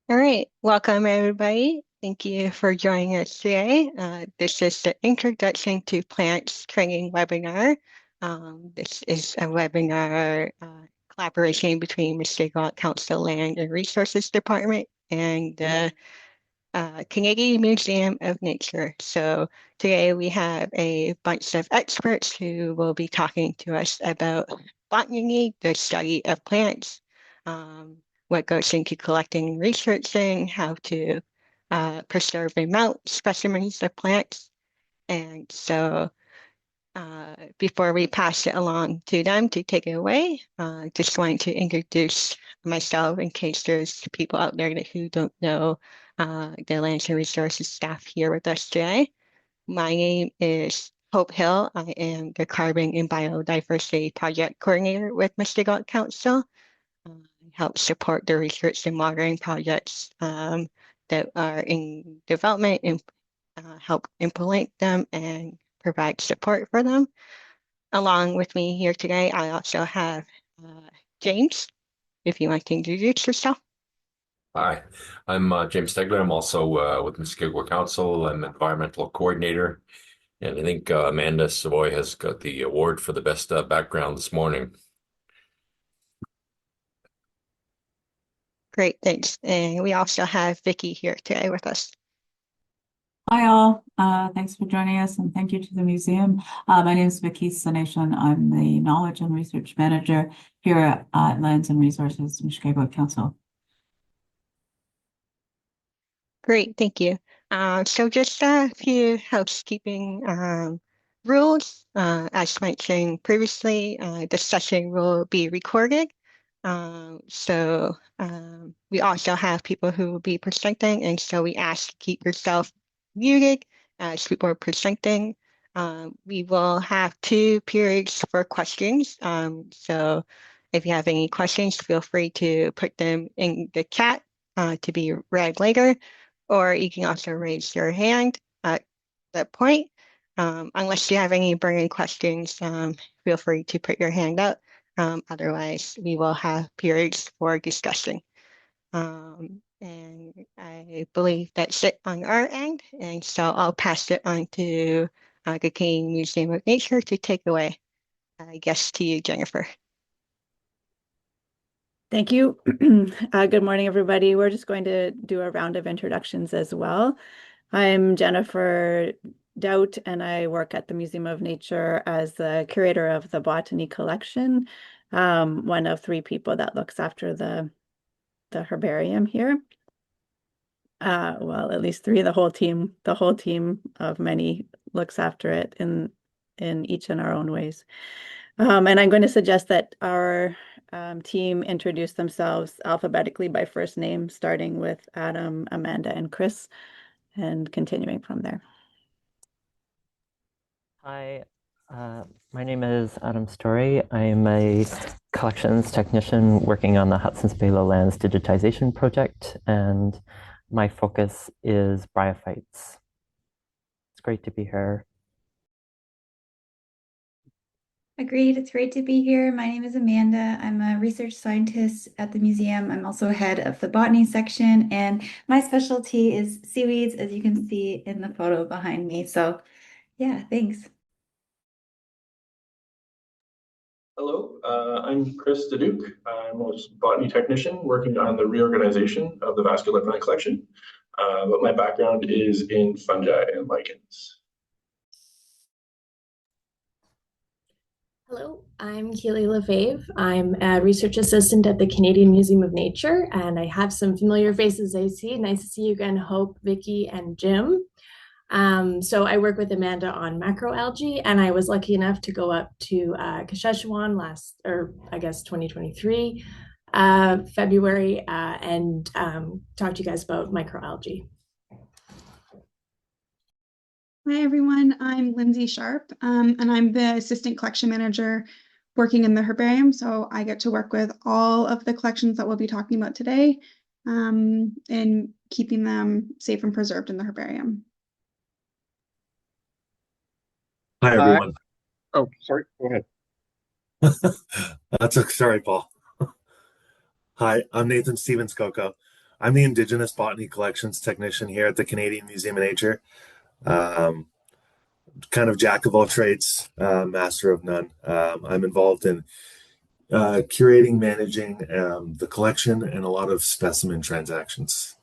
All right, welcome everybody. Thank you for joining us today. This is the Introduction to Plants Training webinar. This is a webinar collaboration between Mushkegowuk Council Land and Resources Department and the Canadian Museum of Nature. So today we have a bunch of experts who will be talking to us about botany, the study of plants, what goes into collecting and researching, how to preserve and mount specimens of plants. And so before we pass it along to them to take it away, just wanted to introduce myself in case there's people out there who don't know the Lands and Resources staff here with us today. My name is Hope Hill. I am the Carbon and Biodiversity Project Coordinator with Mushkegowuk Council. I help support the research and monitoring projects that are in development and help implement them and provide support for them. Along with me here today, I also have James, if you want to introduce yourself. Hi, I'm James Stegler. I'm also with Mushkegowuk Council. I'm environmental coordinator, and I think Amanda Savoy has got the award for the best background this morning. Great, thanks. And we also have Vicky here today with us. Hi all, thanks for joining us and thank you to the museum. My name is Vicky Sanation. I'm the Knowledge and Research Manager here at Lands and Resources Mushkegowuk Council. Great, thank you. So just a few housekeeping rules. As mentioned previously, the session will be recorded. We also have people who will be presenting, and so we ask to keep yourself muted as people are presenting. We will have 2 periods for questions. So if you have any questions, feel free to put them in the chat to be read later, or you can also raise your hand at that point. Unless you have any burning questions, feel free to put your hand up. Otherwise, we will have periods for discussion. And I believe that's it on our end. And so I'll pass it on to the Canadian Museum of Nature to take away. I guess to you, Jennifer. Thank you. Good morning, everybody. We're just going to do a round of introductions as well. I'm Jennifer Doubt, and I work at the Museum of Nature as the curator of the botany collection, one of 3 people that looks after the herbarium here. Well, at least 3. The whole team of many looks after it in each in our own ways. And I'm going to suggest that our team introduce themselves alphabetically by first name, starting with Adam, Amanda, and Chris, and continuing from there. Hi, my name is Adam Story. I'm a collections technician working on the Hudson's Bay Lowlands digitization project, and my focus is bryophytes. It's great to be here. Agreed. It's great to be here. My name is Amanda. I'm a research scientist at the museum. I'm also head of the botany section, and my specialty is seaweeds, as you can see in the photo behind me. So yeah, thanks. Hello, I'm Chris Deduke. I'm a botany technician working on the reorganization of the vascular plant collection, but my background is in fungi and lichens. Hello, I'm Keely LaFave. I'm a research assistant at the Canadian Museum of Nature, and I have some familiar faces I see. Nice to see you again, Hope, Vicky, and Jim. So I work with Amanda on macroalgae, and I was lucky enough to go up to Saskatchewan 2023, February, and talk to you guys about microalgae. Hi, everyone. I'm Lindsay Sharp, and I'm the assistant collection manager working in the herbarium. So I get to work with all of the collections that we'll be talking about today, and keeping them safe and preserved in the herbarium. Hi, everyone. Oh, sorry. Go ahead. Sorry, Paul. Hi, I'm Nathan Stevens Coco. I'm the Indigenous Botany Collections Technician here at the Canadian Museum of Nature. Kind of jack of all trades, master of none. I'm involved in curating, managing the collection, and a lot of specimen transactions.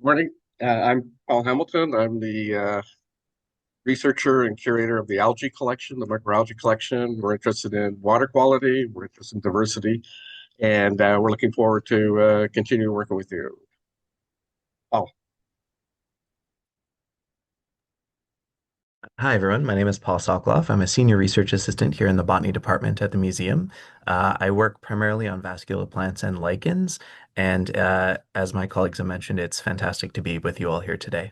Morning. I'm Paul Hamilton. I'm the researcher and curator of the algae collection, the microalgae collection. We're interested in water quality, we're interested in diversity, and we're looking forward to continue working with you. Paul. Hi, everyone. My name is Paul Sokoloff. I'm a senior research assistant here in the botany department at the museum. I work primarily on vascular plants and lichens, and as my colleagues have mentioned, it's fantastic to be with you all here today.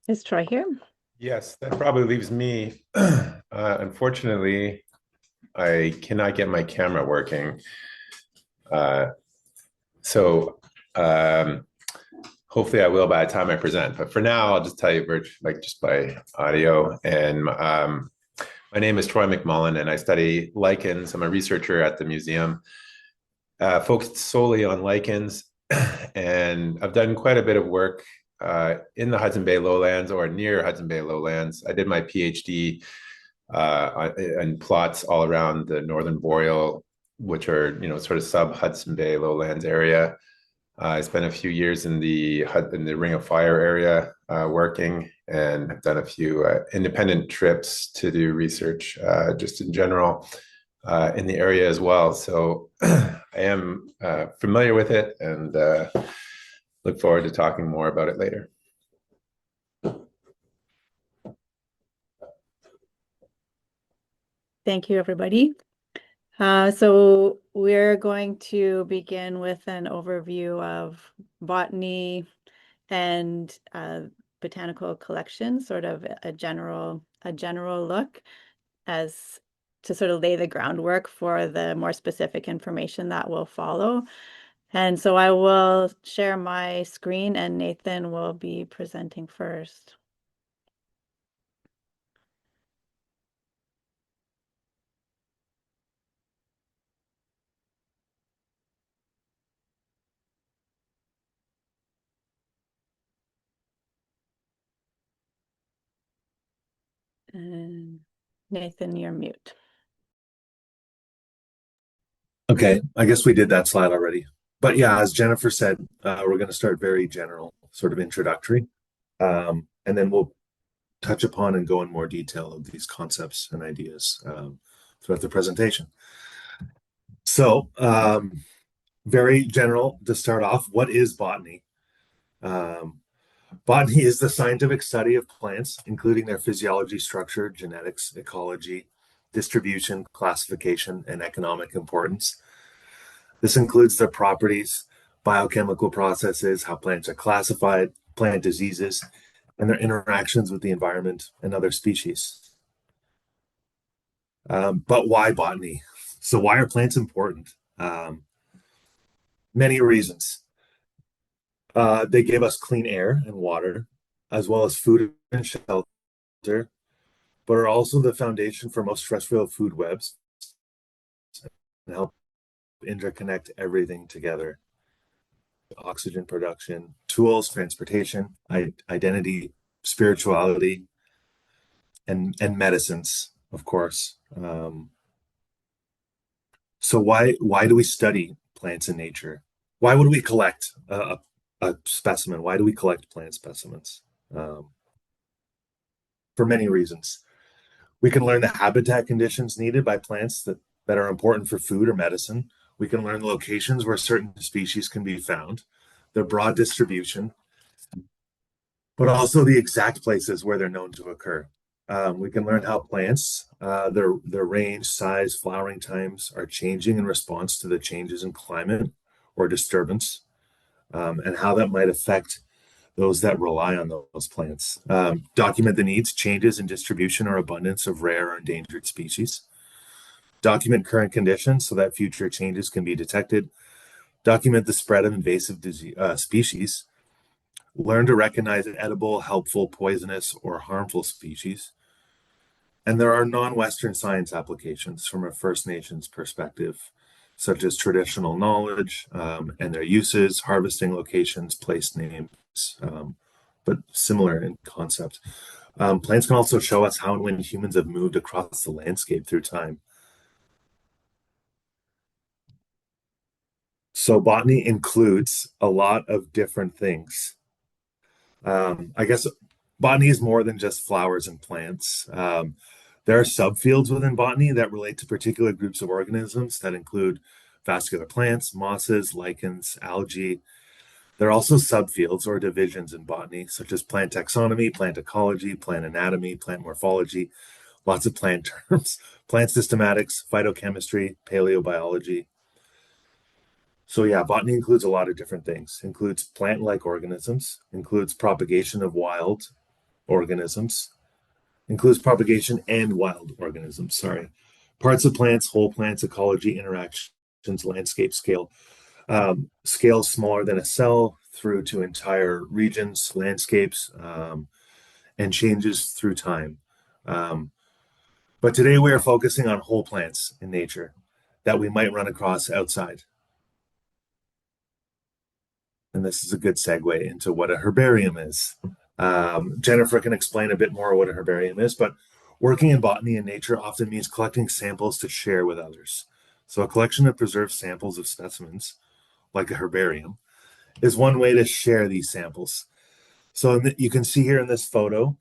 Is Troy here? Yes, that probably leaves me. Unfortunately, I cannot get my camera working. So hopefully I will by the time I present. But for now, I'll just tell you just by audio. And my name is Troy McMullen, and I study lichens. I'm a researcher at the museum, focused solely on lichens. And I've done quite a bit of work in the Hudson Bay lowlands or near Hudson Bay lowlands. I did my PhD in plots all around the Northern Boreal, which are, sort of sub-Hudson Bay lowlands area. I spent a few years in the Ring of Fire area working, and have done a few independent trips to do research just in general in the area as well. So I am familiar with it, and look forward to talking more about it later. Thank you, everybody. So we're going to begin with an overview of botany and botanical collections, sort of a general look as to sort of lay the groundwork for the more specific information that will follow. And so I will share my screen, and Nathan will be presenting first. And Nathan, you're mute. Okay, I guess we did that slide already. But yeah, as Jennifer said, we're going to start very general, sort of introductory. And then we'll touch upon and go in more detail of these concepts and ideas throughout the presentation. So very general to start off, what is botany? Botany is the scientific study of plants, including their physiology, structure, genetics, ecology, distribution, classification, and economic importance. This includes their properties, biochemical processes, how plants are classified, plant diseases, and their interactions with the environment and other species. But why botany? So why are plants important? Many reasons. They give us clean air and water, as well as food and shelter, but are also the foundation for most terrestrial food webs and help interconnect everything together. Oxygen production, tools, transportation, identity, spirituality, and medicines, of course. So why do we study plants in nature? Why would we collect a specimen? Why do we collect plant specimens? For many reasons. We can learn the habitat conditions needed by plants that are important for food or medicine. We can learn the locations where certain species can be found, their broad distribution, but also the exact places where they're known to occur. We can learn how plants, their range, size, flowering times are changing in response to the changes in climate or disturbance, and how that might affect those that rely on those plants. Document the needs, changes in distribution or abundance of rare or endangered species. Document current conditions so that future changes can be detected. Document the spread of invasive species. learn to recognize edible, helpful, poisonous, or harmful species. And there are non-Western science applications from a First Nations perspective, such as traditional knowledge and their uses, harvesting locations, place names, but similar in concept. Plants can also show us how and when humans have moved across the landscape through time. So botany includes a lot of different things. I guess botany is more than just flowers and plants. There are subfields within botany that relate to particular groups of organisms that include vascular plants, mosses, lichens, algae. There are also subfields or divisions in botany, such as plant taxonomy, plant ecology, plant anatomy, plant morphology, lots of plant terms, plant systematics, phytochemistry, paleobiology. So yeah, botany includes a lot of different things. Includes plant-like organisms, includes propagation of wild organisms, includes propagation and wild organisms, sorry. Parts of plants, whole plants, ecology, interactions, landscape scale. Scale smaller than a cell through to entire regions, landscapes, and changes through time. But today we are focusing on whole plants in nature that we might run across outside. And this is a good segue into what a herbarium is. Jennifer can explain a bit more what a herbarium is, but working in botany and nature often means collecting samples to share with others. So a collection of preserved samples of specimens, like a herbarium, is one way to share these samples. So you can see here in this photo,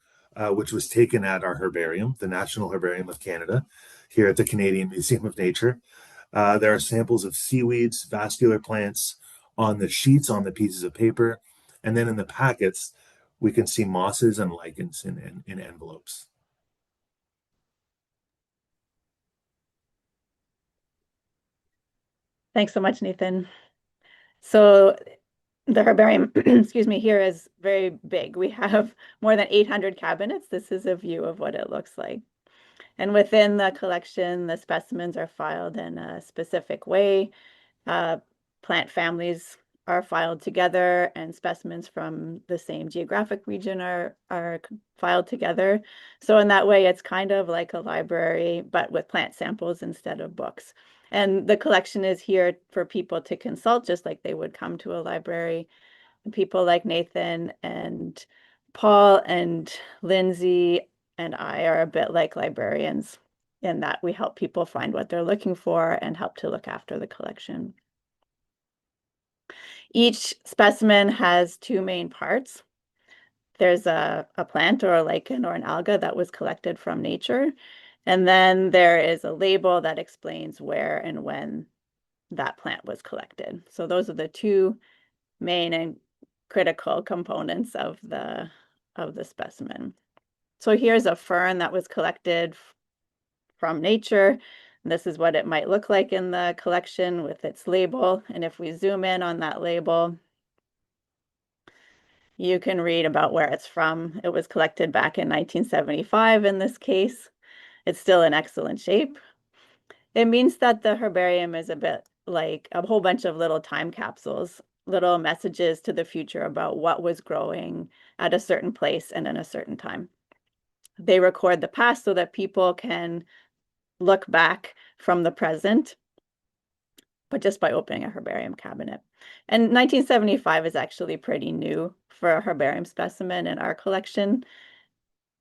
which was taken at our herbarium, the National Herbarium of Canada, here at the Canadian Museum of Nature. There are samples of seaweeds, vascular plants on the sheets, on the pieces of paper, and then in the packets, we can see mosses and lichens in envelopes. Thanks so much, Nathan. So the herbarium, excuse me, here is very big. We have more than 800 cabinets. This is a view of what it looks like. And within the collection, the specimens are filed in a specific way. Plant families are filed together, and specimens from the same geographic region are filed together. So in that way, it's kind of like a library, but with plant samples instead of books. And the collection is here for people to consult, just like they would come to a library. And people like Nathan and Paul and Lindsay and I are a bit like librarians in that we help people find what they're looking for and help to look after the collection. Each specimen has two main parts. There's a plant or a lichen or an alga that was collected from nature. And then there is a label that explains where and when that plant was collected. So those are the two main and critical components of the specimen. So here's a fern that was collected from nature. This is what it might look like in the collection with its label. And if we zoom in on that label, you can read about where it's from. It was collected back in 1975 in this case. It's still in excellent shape. It means that the herbarium is a bit like a whole bunch of little time capsules, little messages to the future about what was growing at a certain place and in a certain time. They record the past so that people can look back from the present, but just by opening a herbarium cabinet. And 1975 is actually pretty new for a herbarium specimen in our collection.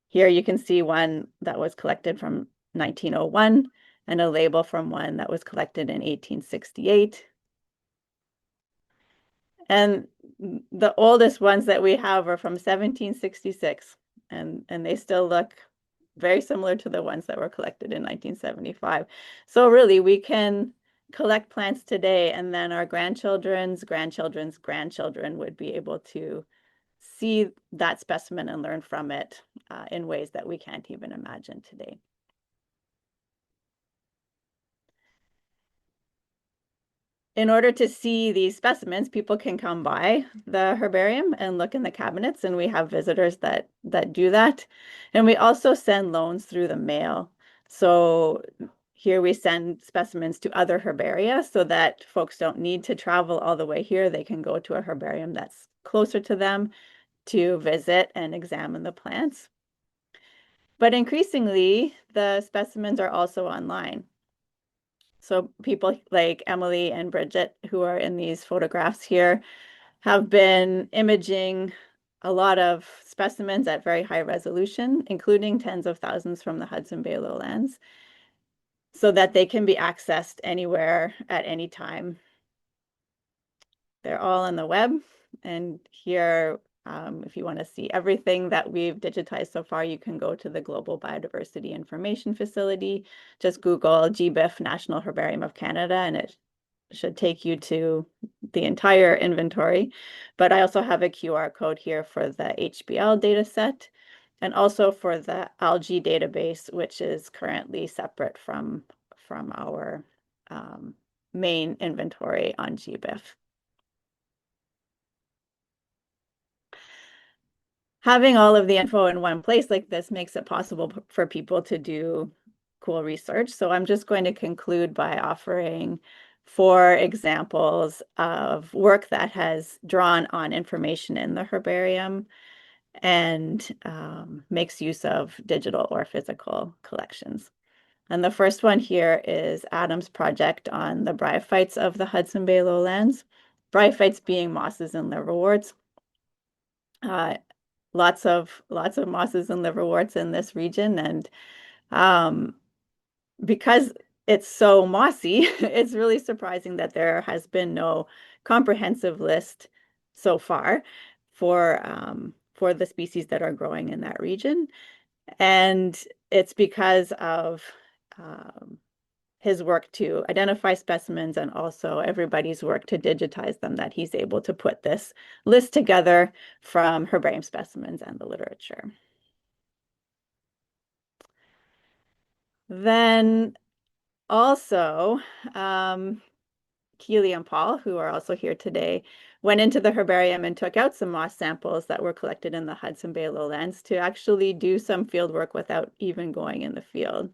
Here you can see one that was collected from 1901 and a label from one that was collected in 1868. And the oldest ones that we have are from 1766, and they still look very similar to the ones that were collected in 1975. So really, we can collect plants today, and then our grandchildren's grandchildren's grandchildren would be able to see that specimen and learn from it in ways that we can't even imagine today. In order to see these specimens, people can come by the herbarium and look in the cabinets, and we have visitors that do that. And we also send loans through the mail. So here we send specimens to other herbaria so that folks don't need to travel all the way here. They can go to a herbarium that's closer to them to visit and examine the plants. But increasingly, the specimens are also online. So people like Emily and Bridget, who are in these photographs here, have been imaging a lot of specimens at very high resolution, including tens of thousands from the Hudson Bay lowlands, so that they can be accessed anywhere at any time. They're all on the web, and here, if you want to see everything that we've digitized so far, you can go to the Global Biodiversity Information Facility. Just Google GBIF National Herbarium of Canada, and it should take you to the entire inventory. But I also have a QR code here for the HBL data set, and also for the algae database, which is currently separate from our main inventory on GBIF. Having all of the info in one place like this makes it possible for people to do cool research. So I'm just going to conclude by offering 4 examples of work that has drawn on information in the herbarium and makes use of digital or physical collections. And the first one here is Adam's project on the bryophytes of the Hudson Bay lowlands, bryophytes being mosses and liverworts. Lots of mosses and liverworts in this region, and because it's so mossy, it's really surprising that there has been no comprehensive list so far for the species that are growing in that region, and it's because of his work to identify specimens and also everybody's work to digitize them that he's able to put this list together from herbarium specimens and the literature. Then also, Keely and Paul, who are also here today, went into the herbarium and took out some moss samples that were collected in the Hudson Bay lowlands to actually do some field work without even going in the field.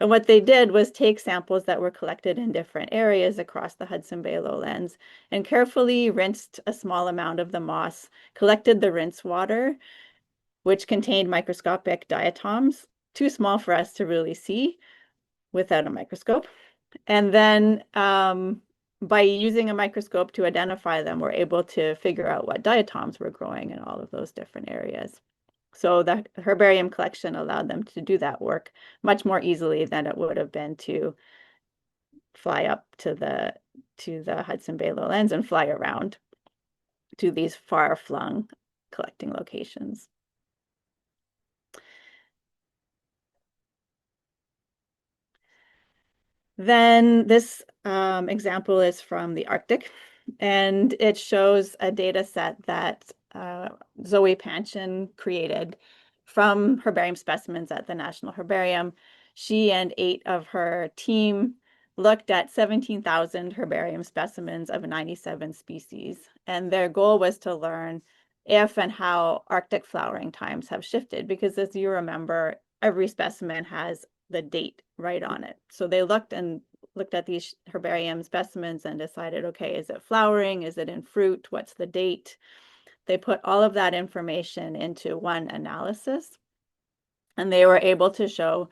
And what they did was take samples that were collected in different areas across the Hudson Bay lowlands and carefully rinsed a small amount of the moss, collected the rinse water, which contained microscopic diatoms, too small for us to really see without a microscope. And then by using a microscope to identify them, we're able to figure out what diatoms were growing in all of those different areas. So the herbarium collection allowed them to do that work much more easily than it would have been to fly up to the Hudson Bay lowlands and fly around to these far-flung collecting locations. Then this example is from the Arctic, and it shows a data set that Zoe Panchin created from herbarium specimens at the National Herbarium. She and 8 of her team looked at 17,000 herbarium specimens of 97 species, and their goal was to learn if and how Arctic flowering times have shifted, because as you remember, every specimen has the date right on it. So they looked at these herbarium specimens and decided, okay, is it flowering? Is it in fruit? What's the date? They put all of that information into one analysis, and they were able to show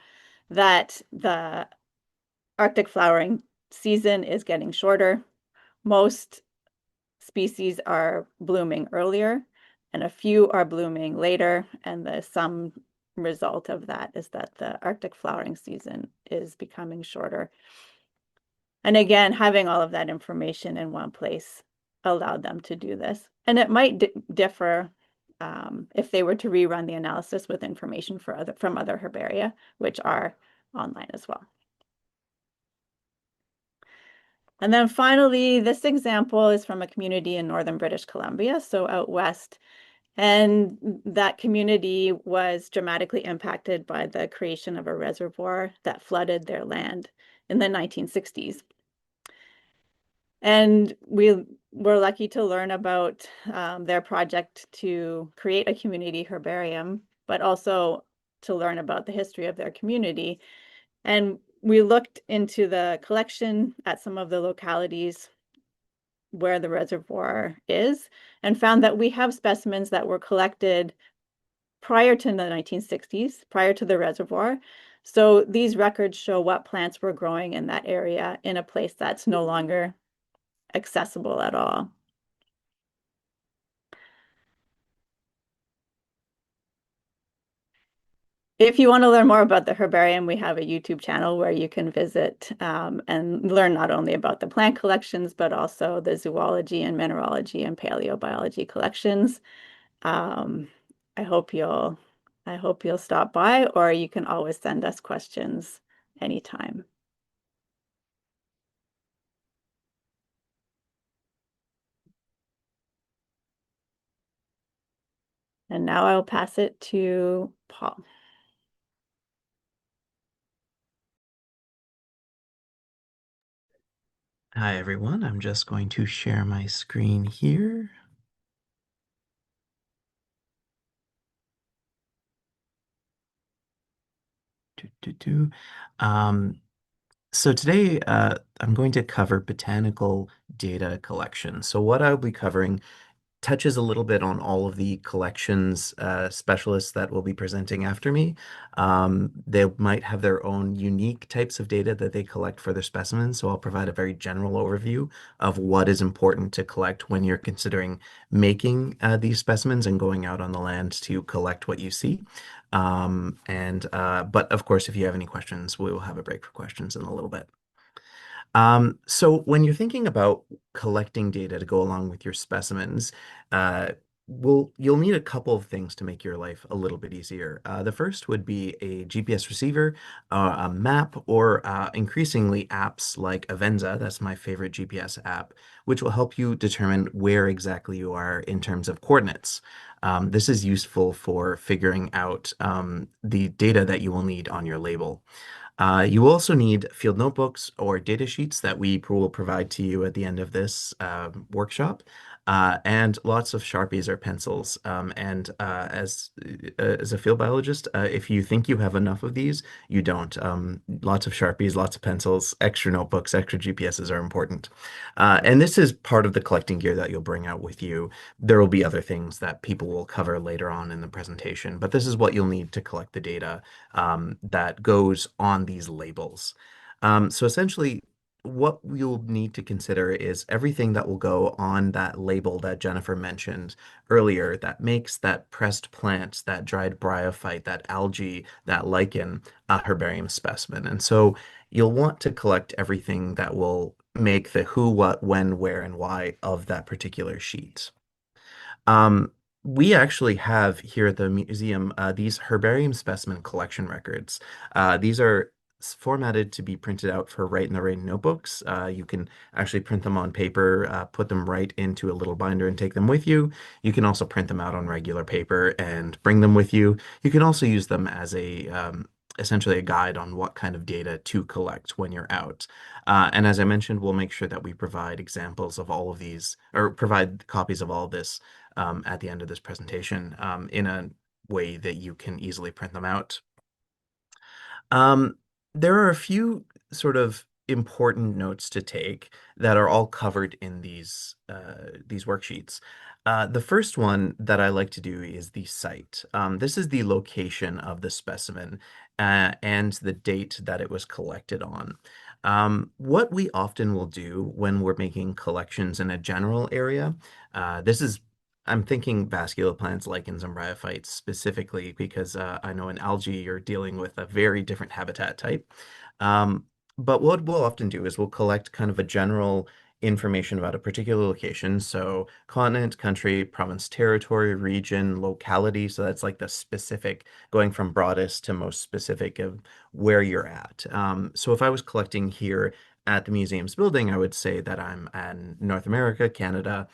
that the Arctic flowering season is getting shorter. Most species are blooming earlier, and a few are blooming later, and the sum result of that is that the Arctic flowering season is becoming shorter. And again, having all of that information in one place allowed them to do this. And it might differ if they were to rerun the analysis with information from other herbaria, which are online as well. And then finally, this example is from a community in northern British Columbia, so out west. And that community was dramatically impacted by the creation of a reservoir that flooded their land in the 1960s. And we were lucky to learn about their project to create a community herbarium, but also to learn about the history of their community. And we looked into the collection at some of the localities where the reservoir is and found that we have specimens that were collected prior to the 1960s, prior to the reservoir. So these records show what plants were growing in that area in a place that's no longer accessible at all. If you want to learn more about the herbarium, we have a YouTube channel where you can visit and learn not only about the plant collections, but also the zoology and mineralogy and paleobiology collections. I hope you'll stop by, or you can always send us questions anytime. And now I'll pass it to Paul. Hi, everyone. I'm just going to share my screen here. So today I'm going to cover botanical data collection. So what I'll be covering touches a little bit on all of the collections specialists that will be presenting after me. They might have their own unique types of data that they collect for their specimens, so I'll provide a very general overview of what is important to collect when you're considering making these specimens and going out on the land to collect what you see. But of course, if you have any questions, we will have a break for questions in a little bit. So when you're thinking about collecting data to go along with your specimens, you'll need a couple of things to make your life a little bit easier. The first would be a GPS receiver, a map, or increasingly apps like Avenza, that's my favorite GPS app, which will help you determine where exactly you are in terms of coordinates. This is useful for figuring out the data that you will need on your label. You will also need field notebooks or data sheets that we will provide to you at the end of this workshop, and lots of Sharpies or pencils. As a field biologist, if you think you have enough of these, you don't. Lots of Sharpies, lots of pencils, extra notebooks, extra GPSs are important. And this is part of the collecting gear that you'll bring out with you. There will be other things that people will cover later on in the presentation, but this is what you'll need to collect the data that goes on these labels. So essentially, what you'll need to consider is everything that will go on that label that Jennifer mentioned earlier that makes that pressed plant, that dried bryophyte, that algae, that lichen a herbarium specimen. And so you'll want to collect everything that will make the who, what, when, where, and why of that particular sheet. Um, we actually have here at the museum these herbarium specimen collection records. These are formatted to be printed out for write in the rain notebooks. You can actually print them on paper, put them right into a little binder and take them with you. You can also print them out on regular paper and bring them with you. You can also use them as essentially a guide on what kind of data to collect when you're out. And as I mentioned, we'll make sure that we provide examples of all of these, or provide copies of all of this at the end of this presentation in a way that you can easily print them out. There are a few sort of important notes to take that are all covered in these worksheets. The first one that I like to do is the site. This is the location of the specimen and the date that it was collected on. What we often will do when we're making collections in a general area, I'm thinking vascular plants, lichens, and bryophytes specifically because I know in algae you're dealing with a very different habitat type. But what we'll often do is we'll collect kind of a general information about a particular location. So continent, country, province, territory, region, locality. So that's like the specific, going from broadest to most specific of where you're at. So if I was collecting here at the museum's building, I would say that I'm in North America, Canada,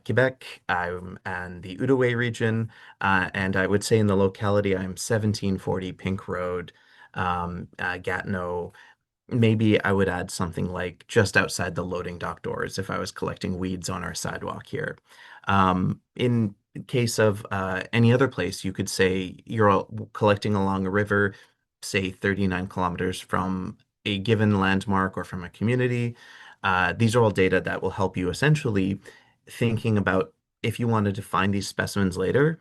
Quebec, I'm in the Outaouais region, and I would say in the locality I'm 1740 Pink Road, Gatineau. Maybe I would add something like just outside the loading dock doors if I was collecting weeds on our sidewalk here. In case of any other place, you could say you're collecting along a river, say 39 kilometers from a given landmark or from a community. These are all data that will help you essentially thinking about if you wanted to find these specimens later,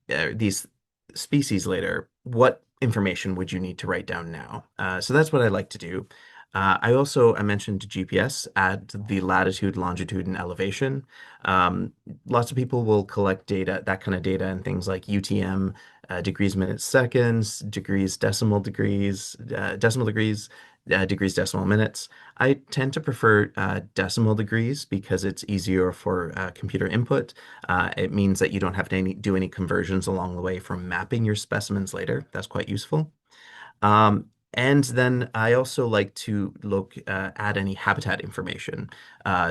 these species later, what information would you need to write down now? So that's what I like to do. I mentioned GPS, add the latitude, longitude, and elevation. Lots of people will collect data, that kind of data, and things like UTM, degrees, minutes, seconds, degrees, decimal degrees, degrees, decimal minutes. I tend to prefer decimal degrees because it's easier for computer input. It means that you don't have to do any conversions along the way from mapping your specimens later. That's quite useful. And then I also like to add any habitat information.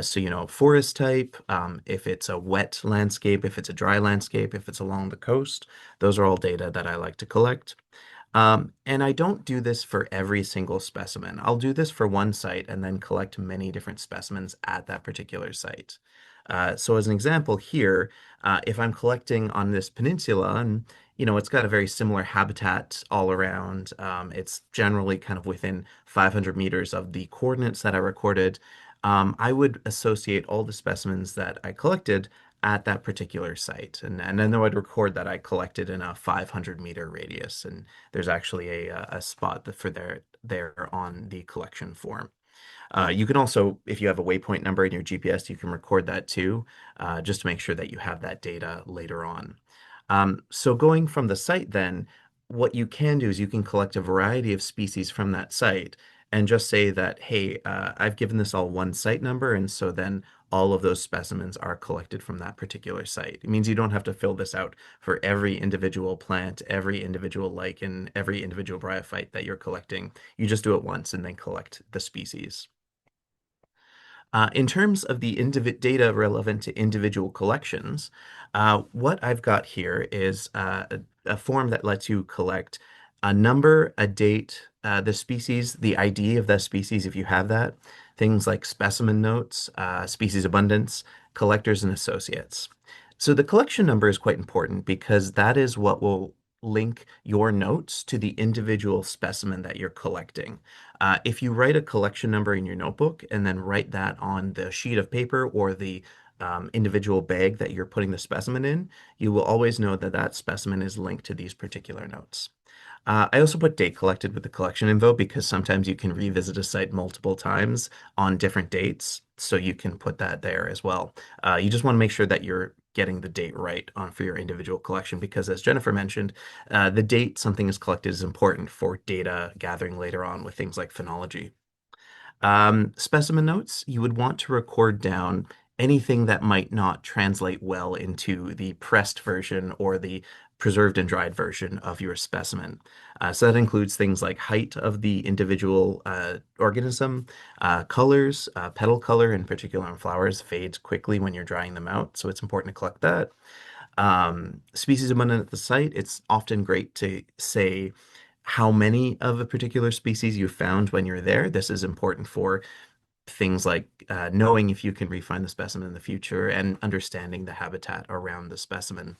So, forest type, if it's a wet landscape, if it's a dry landscape, if it's along the coast, those are all data that I like to collect. And I don't do this for every single specimen. I'll do this for one site and then collect many different specimens at that particular site. So as an example here, if I'm collecting on this peninsula and it's got a very similar habitat all around. It's generally kind of within 500 meters of the coordinates that I recorded. I would associate all the specimens that I collected at that particular site. And then I would record that I collected in a 500-meter radius. And there's actually a spot there on the collection form. You can also, if you have a waypoint number in your GPS, you can record that too, just to make sure that you have that data later on. So going from the site then, what you can do is you can collect a variety of species from that site and just say that, hey, I've given this all one site number, and so then all of those specimens are collected from that particular site. It means you don't have to fill this out for every individual plant, every individual lichen, every individual bryophyte that you're collecting. You just do it once and then collect the species. In terms of the data relevant to individual collections, what I've got here is a form that lets you collect a number, a date, the species, the ID of that species if you have that, things like specimen notes, species abundance, collectors, and associates. So the collection number is quite important because that is what will link your notes to the individual specimen that you're collecting. If you write a collection number in your notebook and then write that on the sheet of paper or the individual bag that you're putting the specimen in, you will always know that that specimen is linked to these particular notes. I also put date collected with the collection info because sometimes you can revisit a site multiple times on different dates, so you can put that there as well. You just want to make sure that you're getting the date right for your individual collection because, as Jennifer mentioned, the date something is collected is important for data gathering later on with things like phenology. Specimen notes, you would want to record down anything that might not translate well into the pressed version or the preserved and dried version of your specimen. So that includes things like height of the individual organism, colors, petal color in particular on flowers fades quickly when you're drying them out, so it's important to collect that. Species abundant at the site, it's often great to say how many of a particular species you found when you're there. This is important for things like knowing if you can refine the specimen in the future and understanding the habitat around the specimen.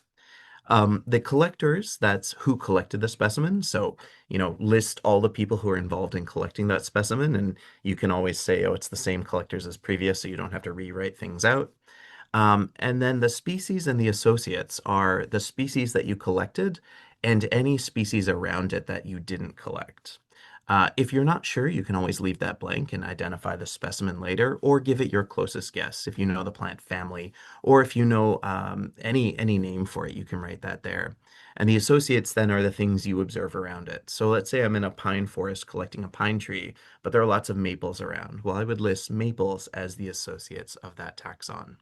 The collectors, that's who collected the specimen. So, list all the people who are involved in collecting that specimen, and you can always say, oh, it's the same collectors as previous, so you don't have to rewrite things out. And then the species and the associates are the species that you collected and any species around it that you didn't collect. If you're not sure, you can always leave that blank and identify the specimen later, or give it your closest guess. If you know the plant family, or if you know any name for it, you can write that there. And the associates then are the things you observe around it. So let's say I'm in a pine forest collecting a pine tree, but there are lots of maples around. Well, I would list maples as the associates of that taxon.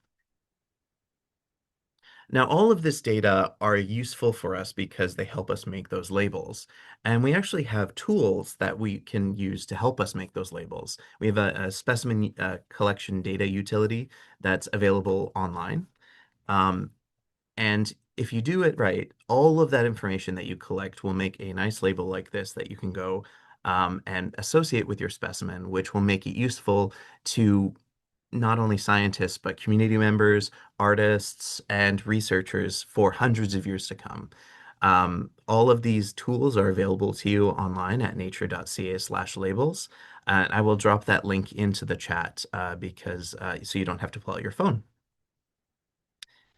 Now, all of this data are useful for us because they help us make those labels. And we actually have tools that we can use to help us make those labels. We have a specimen collection data utility that's available online. And if you do it right, all of that information that you collect will make a nice label like this that you can go and associate with your specimen, which will make it useful to not only scientists, but community members, artists, and researchers for hundreds of years to come. All of these tools are available to you online at nature.ca/labels. And I will drop that link into the chat because so you don't have to pull out your phone.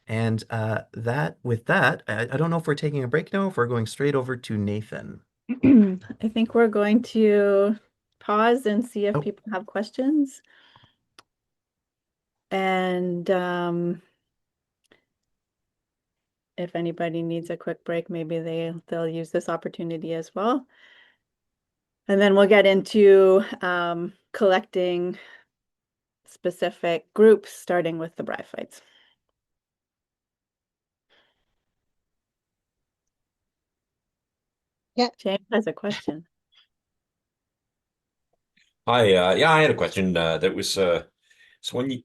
And with that, I don't know if we're taking a break now, if we're going straight over to Nathan. I think we're going to pause and see if people have questions. And if anybody needs a quick break, maybe they'll use this opportunity as well. And then we'll get into collecting specific groups, starting with the bryophytes. Yeah. James has a question. Hi, yeah, I had a question that was so when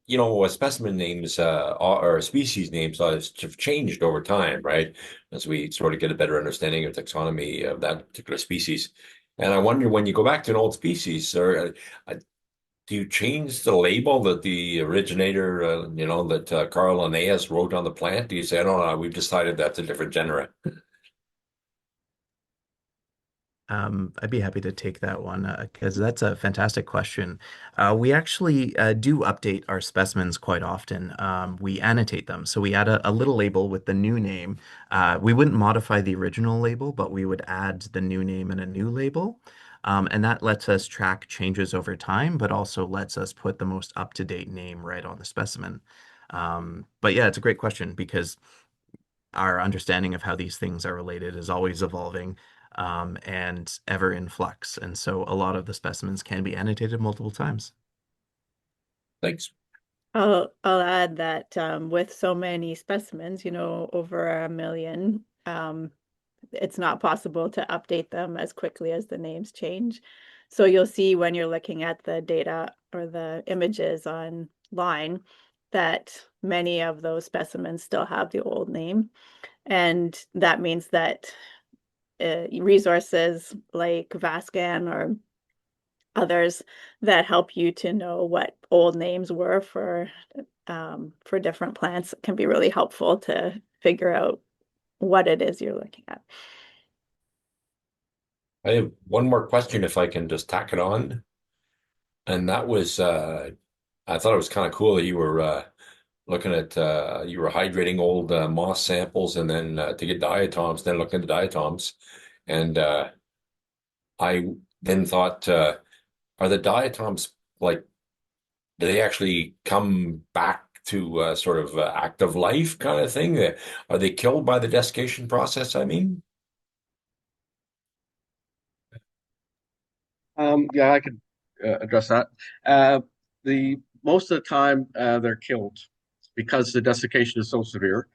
specimen names or species names have changed over time, right? As we sort of get a better understanding of taxonomy of that particular species. And I wonder when you go back to an old species, or do you change the label that the originator, that Carl Linnaeus wrote on the plant? Do you say, no, we've decided that's a different genera? I'd be happy to take that one because that's a fantastic question. We actually do update our specimens quite often. We annotate them. So we add a little label with the new name. We wouldn't modify the original label, but we would add the new name and a new label. And that lets us track changes over time, but also lets us put the most up-to-date name right on the specimen. But yeah, it's a great question because our understanding of how these things are related is always evolving and ever in flux. And so a lot of the specimens can be annotated multiple times. Thanks. I'll add that with so many specimens, over 1 million, it's not possible to update them as quickly as the names change. So you'll see when you're looking at the data or the images online that many of those specimens still have the old name. And that means that resources like VASCAN or others that help you to know what old names were for different plants can be really helpful to figure out what it is you're looking at. I have one more question if I can just tack it on. And that was, I thought it was kind of cool that you were looking at, you were hydrating old moss samples and then to get diatoms, then looking at the diatoms. And I then thought, are the diatoms like, do they actually come back to sort of active life kind of thing? Are they killed by the desiccation process, I mean? Yeah, I could address that. The most of the time they're killed because the desiccation is so severe.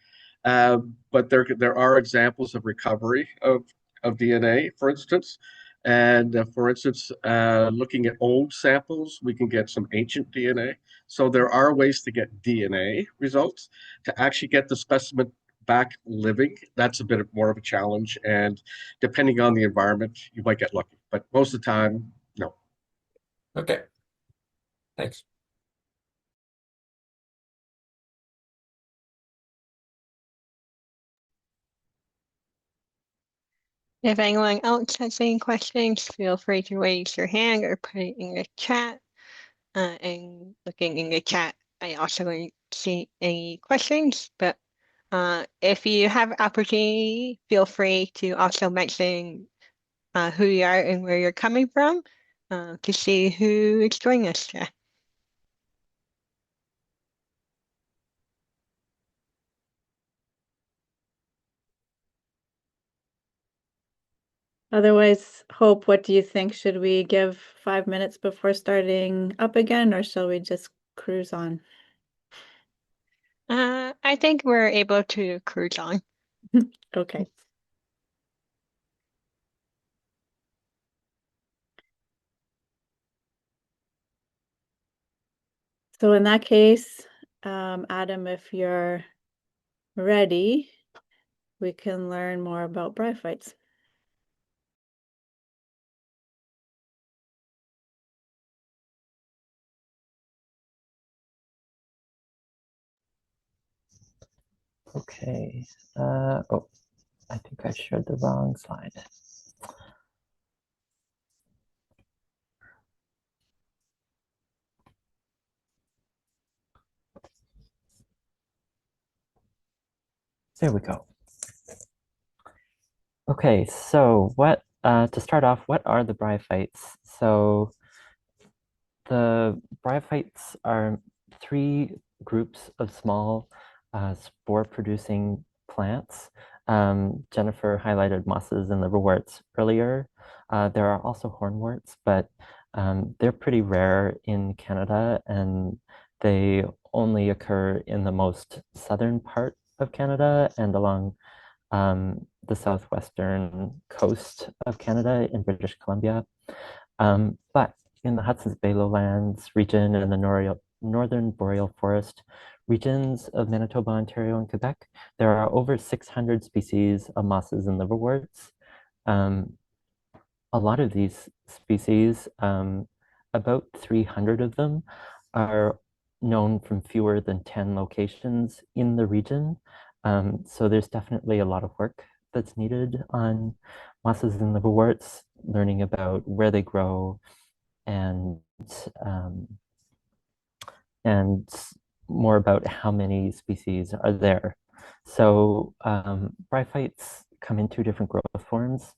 But there are examples of recovery of DNA, for instance. And for instance, looking at old samples, we can get some ancient DNA. So there are ways to get DNA results. To actually get the specimen back living, that's a bit more of a challenge. And depending on the environment, you might get lucky. But most of the time, no. Okay. Thanks. If anyone else has any questions, feel free to raise your hand or put it in the chat. And looking in the chat, I also don't see any questions, but if you have opportunity, feel free to also mention who you are and where you're coming from to see who is joining us today. Otherwise, Hope, what do you think? Should we give 5 minutes before starting up again, or shall we just cruise on? I think we're able to cruise on. Okay. So in that case, Adam, if you're ready, we can learn more about bryophytes. Okay. I think I shared the wrong slide. There we go. Okay, so to start off, what are the bryophytes? So the bryophytes are three groups of small spore-producing plants. Jennifer highlighted mosses and liverworts earlier. There are also hornworts, but they're pretty rare in Canada, and they only occur in the most southern part of Canada and along the southwestern coast of Canada in British Columbia. But in the Hudson's Bay Lowlands region and the northern boreal forest regions of Manitoba, Ontario, and Quebec, there are over 600 species of mosses and liverworts. A lot of these species, about 300 of them, are known from fewer than 10 locations in the region. So there's definitely a lot of work that's needed on mosses and liverworts, learning about where they grow and more about how many species are there. So bryophytes come in two different growth forms.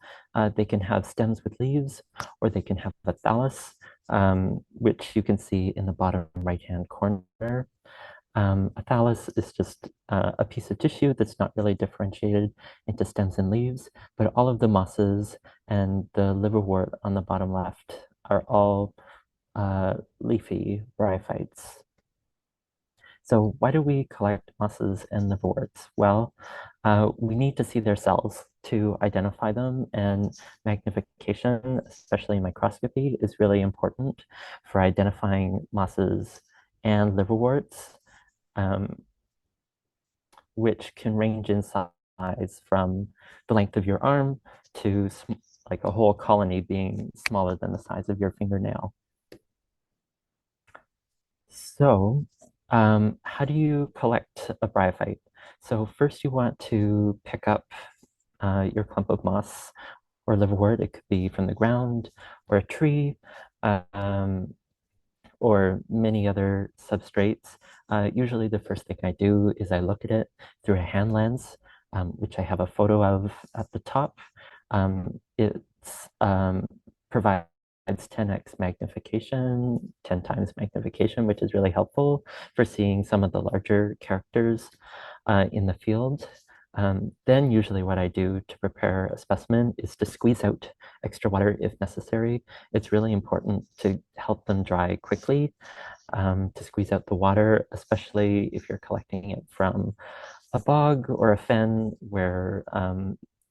They can have stems with leaves, or they can have a thallus, which you can see in the bottom right-hand corner. A thallus is just a piece of tissue that's not really differentiated into stems and leaves, but all of the mosses and the liverwort on the bottom left are all leafy bryophytes. So why do we collect mosses and liverworts? Well, we need to see their cells to identify them, and magnification, especially microscopy, is really important for identifying mosses and liverworts, which can range in size from the length of your arm to like a whole colony being smaller than the size of your fingernail. So how do you collect a bryophyte? So first you want to pick up your clump of moss or liverwort. It could be from the ground or a tree, or many other substrates. Usually the first thing I do is I look at it through a hand lens, which I have a photo of at the top. It provides 10x magnification, 10 times magnification, which is really helpful for seeing some of the larger characters in the field. Then usually what I do to prepare a specimen is to squeeze out extra water if necessary. It's really important to help them dry quickly, to squeeze out the water, especially if you're collecting it from a bog or a fen where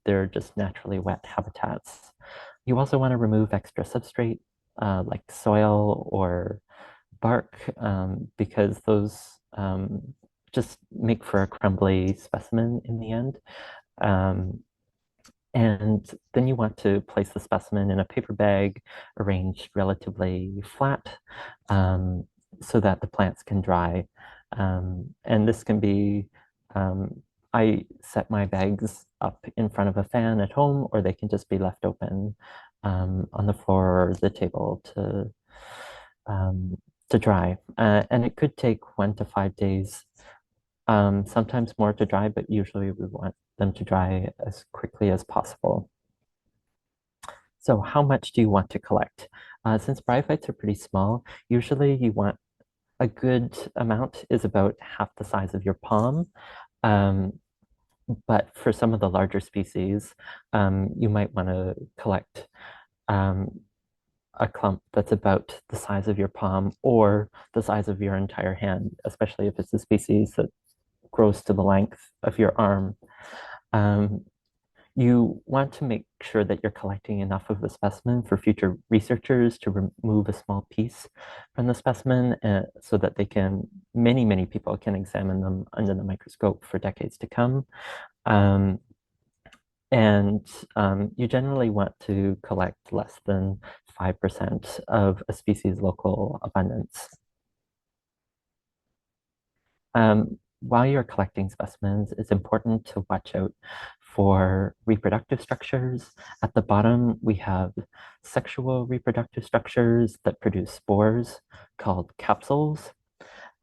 they're just naturally wet habitats. You also want to remove extra substrate like soil or bark, because those just make for a crumbly specimen in the end. And then you want to place the specimen in a paper bag arranged relatively flat, so that the plants can dry. And this can be, I set my bags up in front of a fan at home, or they can just be left open on the floor or the table to dry. And it could take 1 to 5 days, sometimes more to dry, but usually we want them to dry as quickly as possible. So how much do you want to collect? Since bryophytes are pretty small, usually you want a good amount is about half the size of your palm. But for some of the larger species, you might want to collect a clump that's about the size of your palm or the size of your entire hand, especially if it's a species that grows to the length of your arm. You want to make sure that you're collecting enough of the specimen for future researchers to remove a small piece from the specimen, so that many people can examine them under the microscope for decades to come. You generally want to collect less than 5% of a species' local abundance. While you're collecting specimens, it's important to watch out for reproductive structures. At the bottom, we have sexual reproductive structures that produce spores called capsules.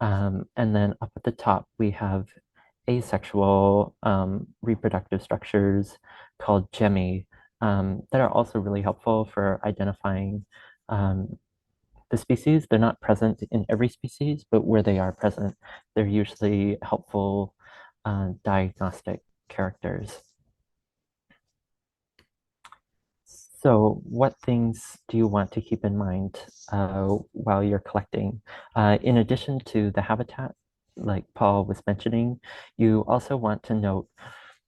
And then up at the top, we have asexual reproductive structures called gemmy that are also really helpful for identifying the species. They're not present in every species, but where they are present, they're usually helpful diagnostic characters. So what things do you want to keep in mind while you're collecting? In addition to the habitat, like Paul was mentioning, you also want to note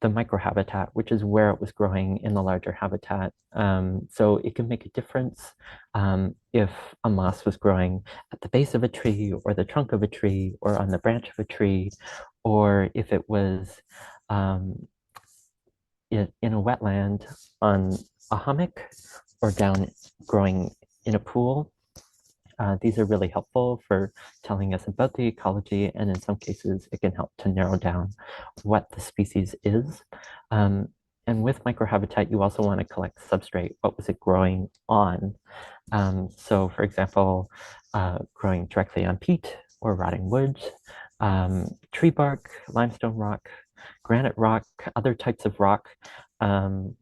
the microhabitat, which is where it was growing in the larger habitat. So it can make a difference if a moss was growing at the base of a tree or the trunk of a tree or on the branch of a tree, or if it was in a wetland on a hummock or down growing in a pool. These are really helpful for telling us about the ecology, and in some cases, it can help to narrow down what the species is. And with microhabitat, you also want to collect substrate. What was it growing on? So for example, growing directly on peat or rotting wood, tree bark, limestone rock, granite rock, other types of rock,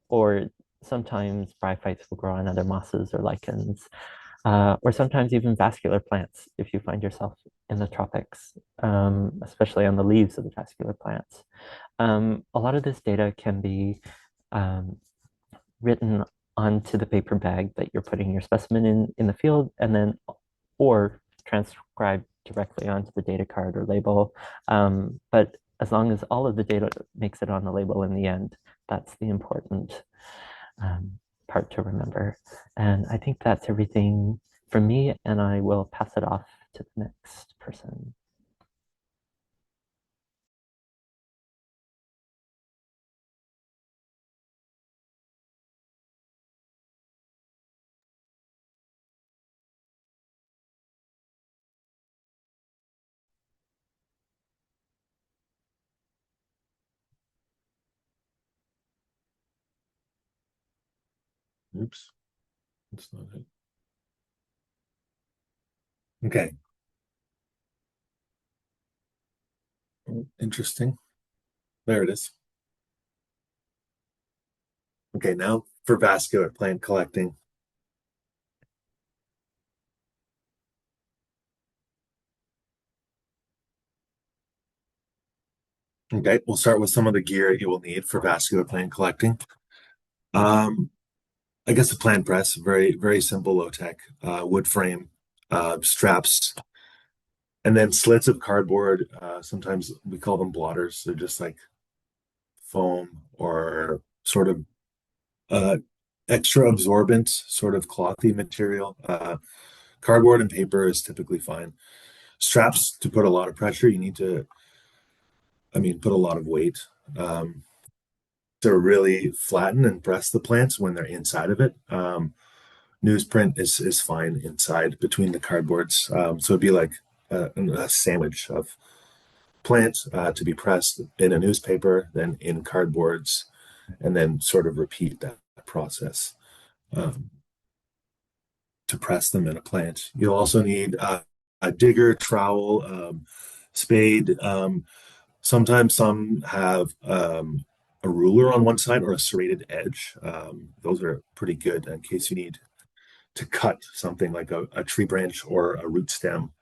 or sometimes bryophytes will grow on other mosses or lichens, or sometimes even vascular plants if you find yourself in the tropics, especially on the leaves of the vascular plants. A lot of this data can be written onto the paper bag that you're putting your specimen in the field, and then or transcribed directly onto the data card or label. But as long as all of the data makes it on the label in the end, that's the important part to remember. And I think that's everything from me, and I will pass it off to the next person. Oops, that's not it. Okay. Oh, interesting. There it is. Okay, now for vascular plant collecting. Okay, we'll start with some of the gear you will need for vascular plant collecting. I guess a plant press, very, very simple, low tech, wood frame, straps, and then slits of cardboard. Sometimes we call them blotters. They're just like foam or sort of extra absorbent, sort of clothy material. Cardboard and paper is typically fine. Straps to put a lot of pressure. You need to, put a lot of weight to really flatten and press the plants when they're inside of it. Newsprint is fine inside between the cardboards. So it'd be like a sandwich of plants to be pressed in a newspaper, then in cardboards, and then sort of repeat that process to press them in a plant. You'll also need a digger, trowel, spade. Sometimes some have a ruler on one side or a serrated edge. Those are pretty good in case you need to cut something like a tree branch or a root stem,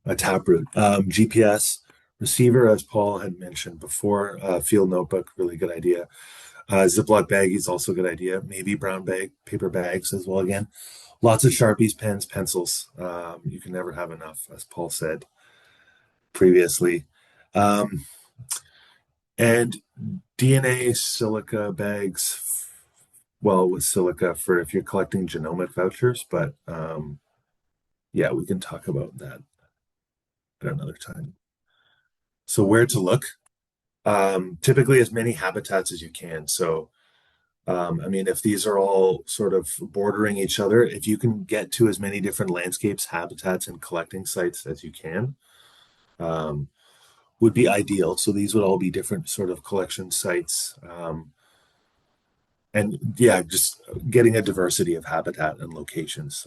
a taproot. GPS receiver, as Paul had mentioned before, field notebook, really good idea. Ziploc baggie is also a good idea. Maybe brown bag, paper bags as well. Again, lots of Sharpies, pens, pencils. You can never have enough, as Paul said previously. And DNA silica bags, well, with silica for if you're collecting genomic vouchers, but yeah, we can talk about that at another time. So where to look? Typically as many habitats as you can. So, if these are all sort of bordering each other, if you can get to as many different landscapes, habitats, and collecting sites as you can, would be ideal. So these would all be different sort of collection sites. And yeah, just getting a diversity of habitat and locations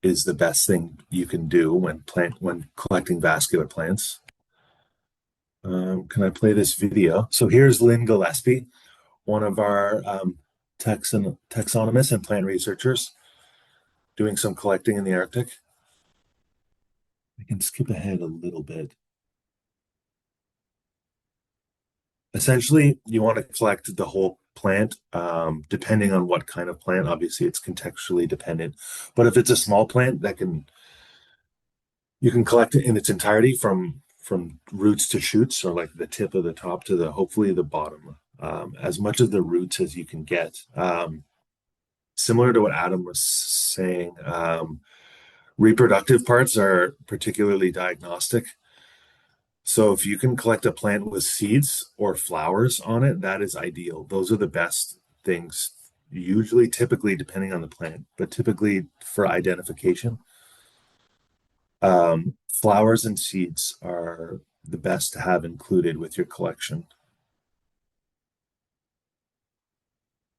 is the best thing you can do when collecting vascular plants. Can I play this video? So here's Lynn Gillespie, one of our taxonomists and plant researchers doing some collecting in the Arctic. I can skip ahead a little bit. Essentially, you want to collect the whole plant, depending on what kind of plant. Obviously, it's contextually dependent. But if it's a small plant, you can collect it in its entirety from roots to shoots, or like the tip of the top to hopefully the bottom. As much of the roots as you can get. Similar to what Adam was saying, reproductive parts are particularly diagnostic. So if you can collect a plant with seeds or flowers on it, that is ideal. Those are the best things, typically, depending on the plant, but typically for identification. Flowers and seeds are the best to have included with your collection.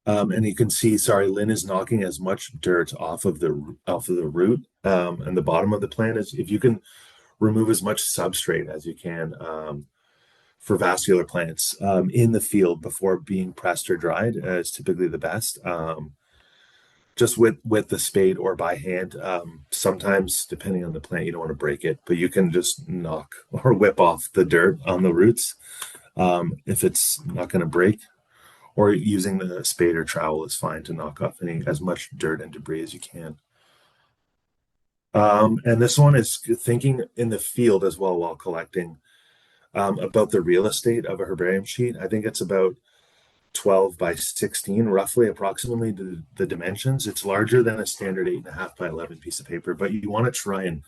And you can see, sorry, Lynn is knocking as much dirt off of the root and the bottom of the plant. As if you can remove as much substrate as you can for vascular plants in the field before being pressed or dried is typically the best. Just with the spade or by hand. Sometimes, depending on the plant, you don't want to break it, but you can just knock or whip off the dirt on the roots if it's not going to break. Or using the spade or trowel is fine to knock off as much dirt and debris as you can. And this one is thinking in the field as well while collecting about the real estate of a herbarium sheet. I think it's about 12 by 16, roughly, approximately the dimensions. It's larger than a standard 8.5 by 11 piece of paper, but you want to try and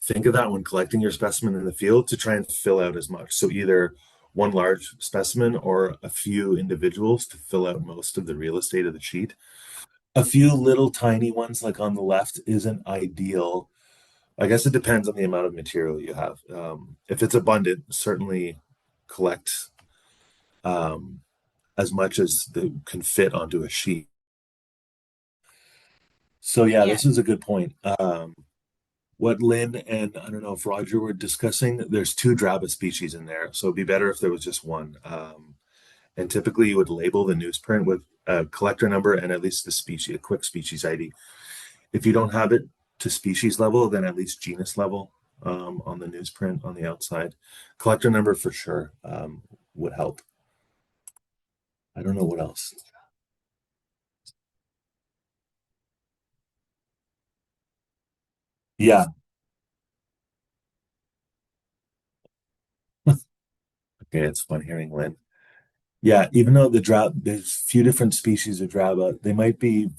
think of that when collecting your specimen in the field to try and fill out as much. So either one large specimen or a few individuals to fill out most of the real estate of the sheet. A few little tiny ones like on the left isn't ideal. I guess it depends on the amount of material you have. If it's abundant, certainly collect as much as can fit onto a sheet. So yeah, this is a good point. What Lynn and I don't know if Roger were discussing, there's 2 Draba species in there. So it'd be better if there was just one. And typically you would label the newsprint with a collector number and at least the species, a quick species ID. If you don't have it to species level, then at least genus level on the newsprint on the outside. Collector number for sure would help. I don't know what else. Yeah. Okay, it's fun hearing Lynn. Yeah, even though there's a few different species of Draba, they might be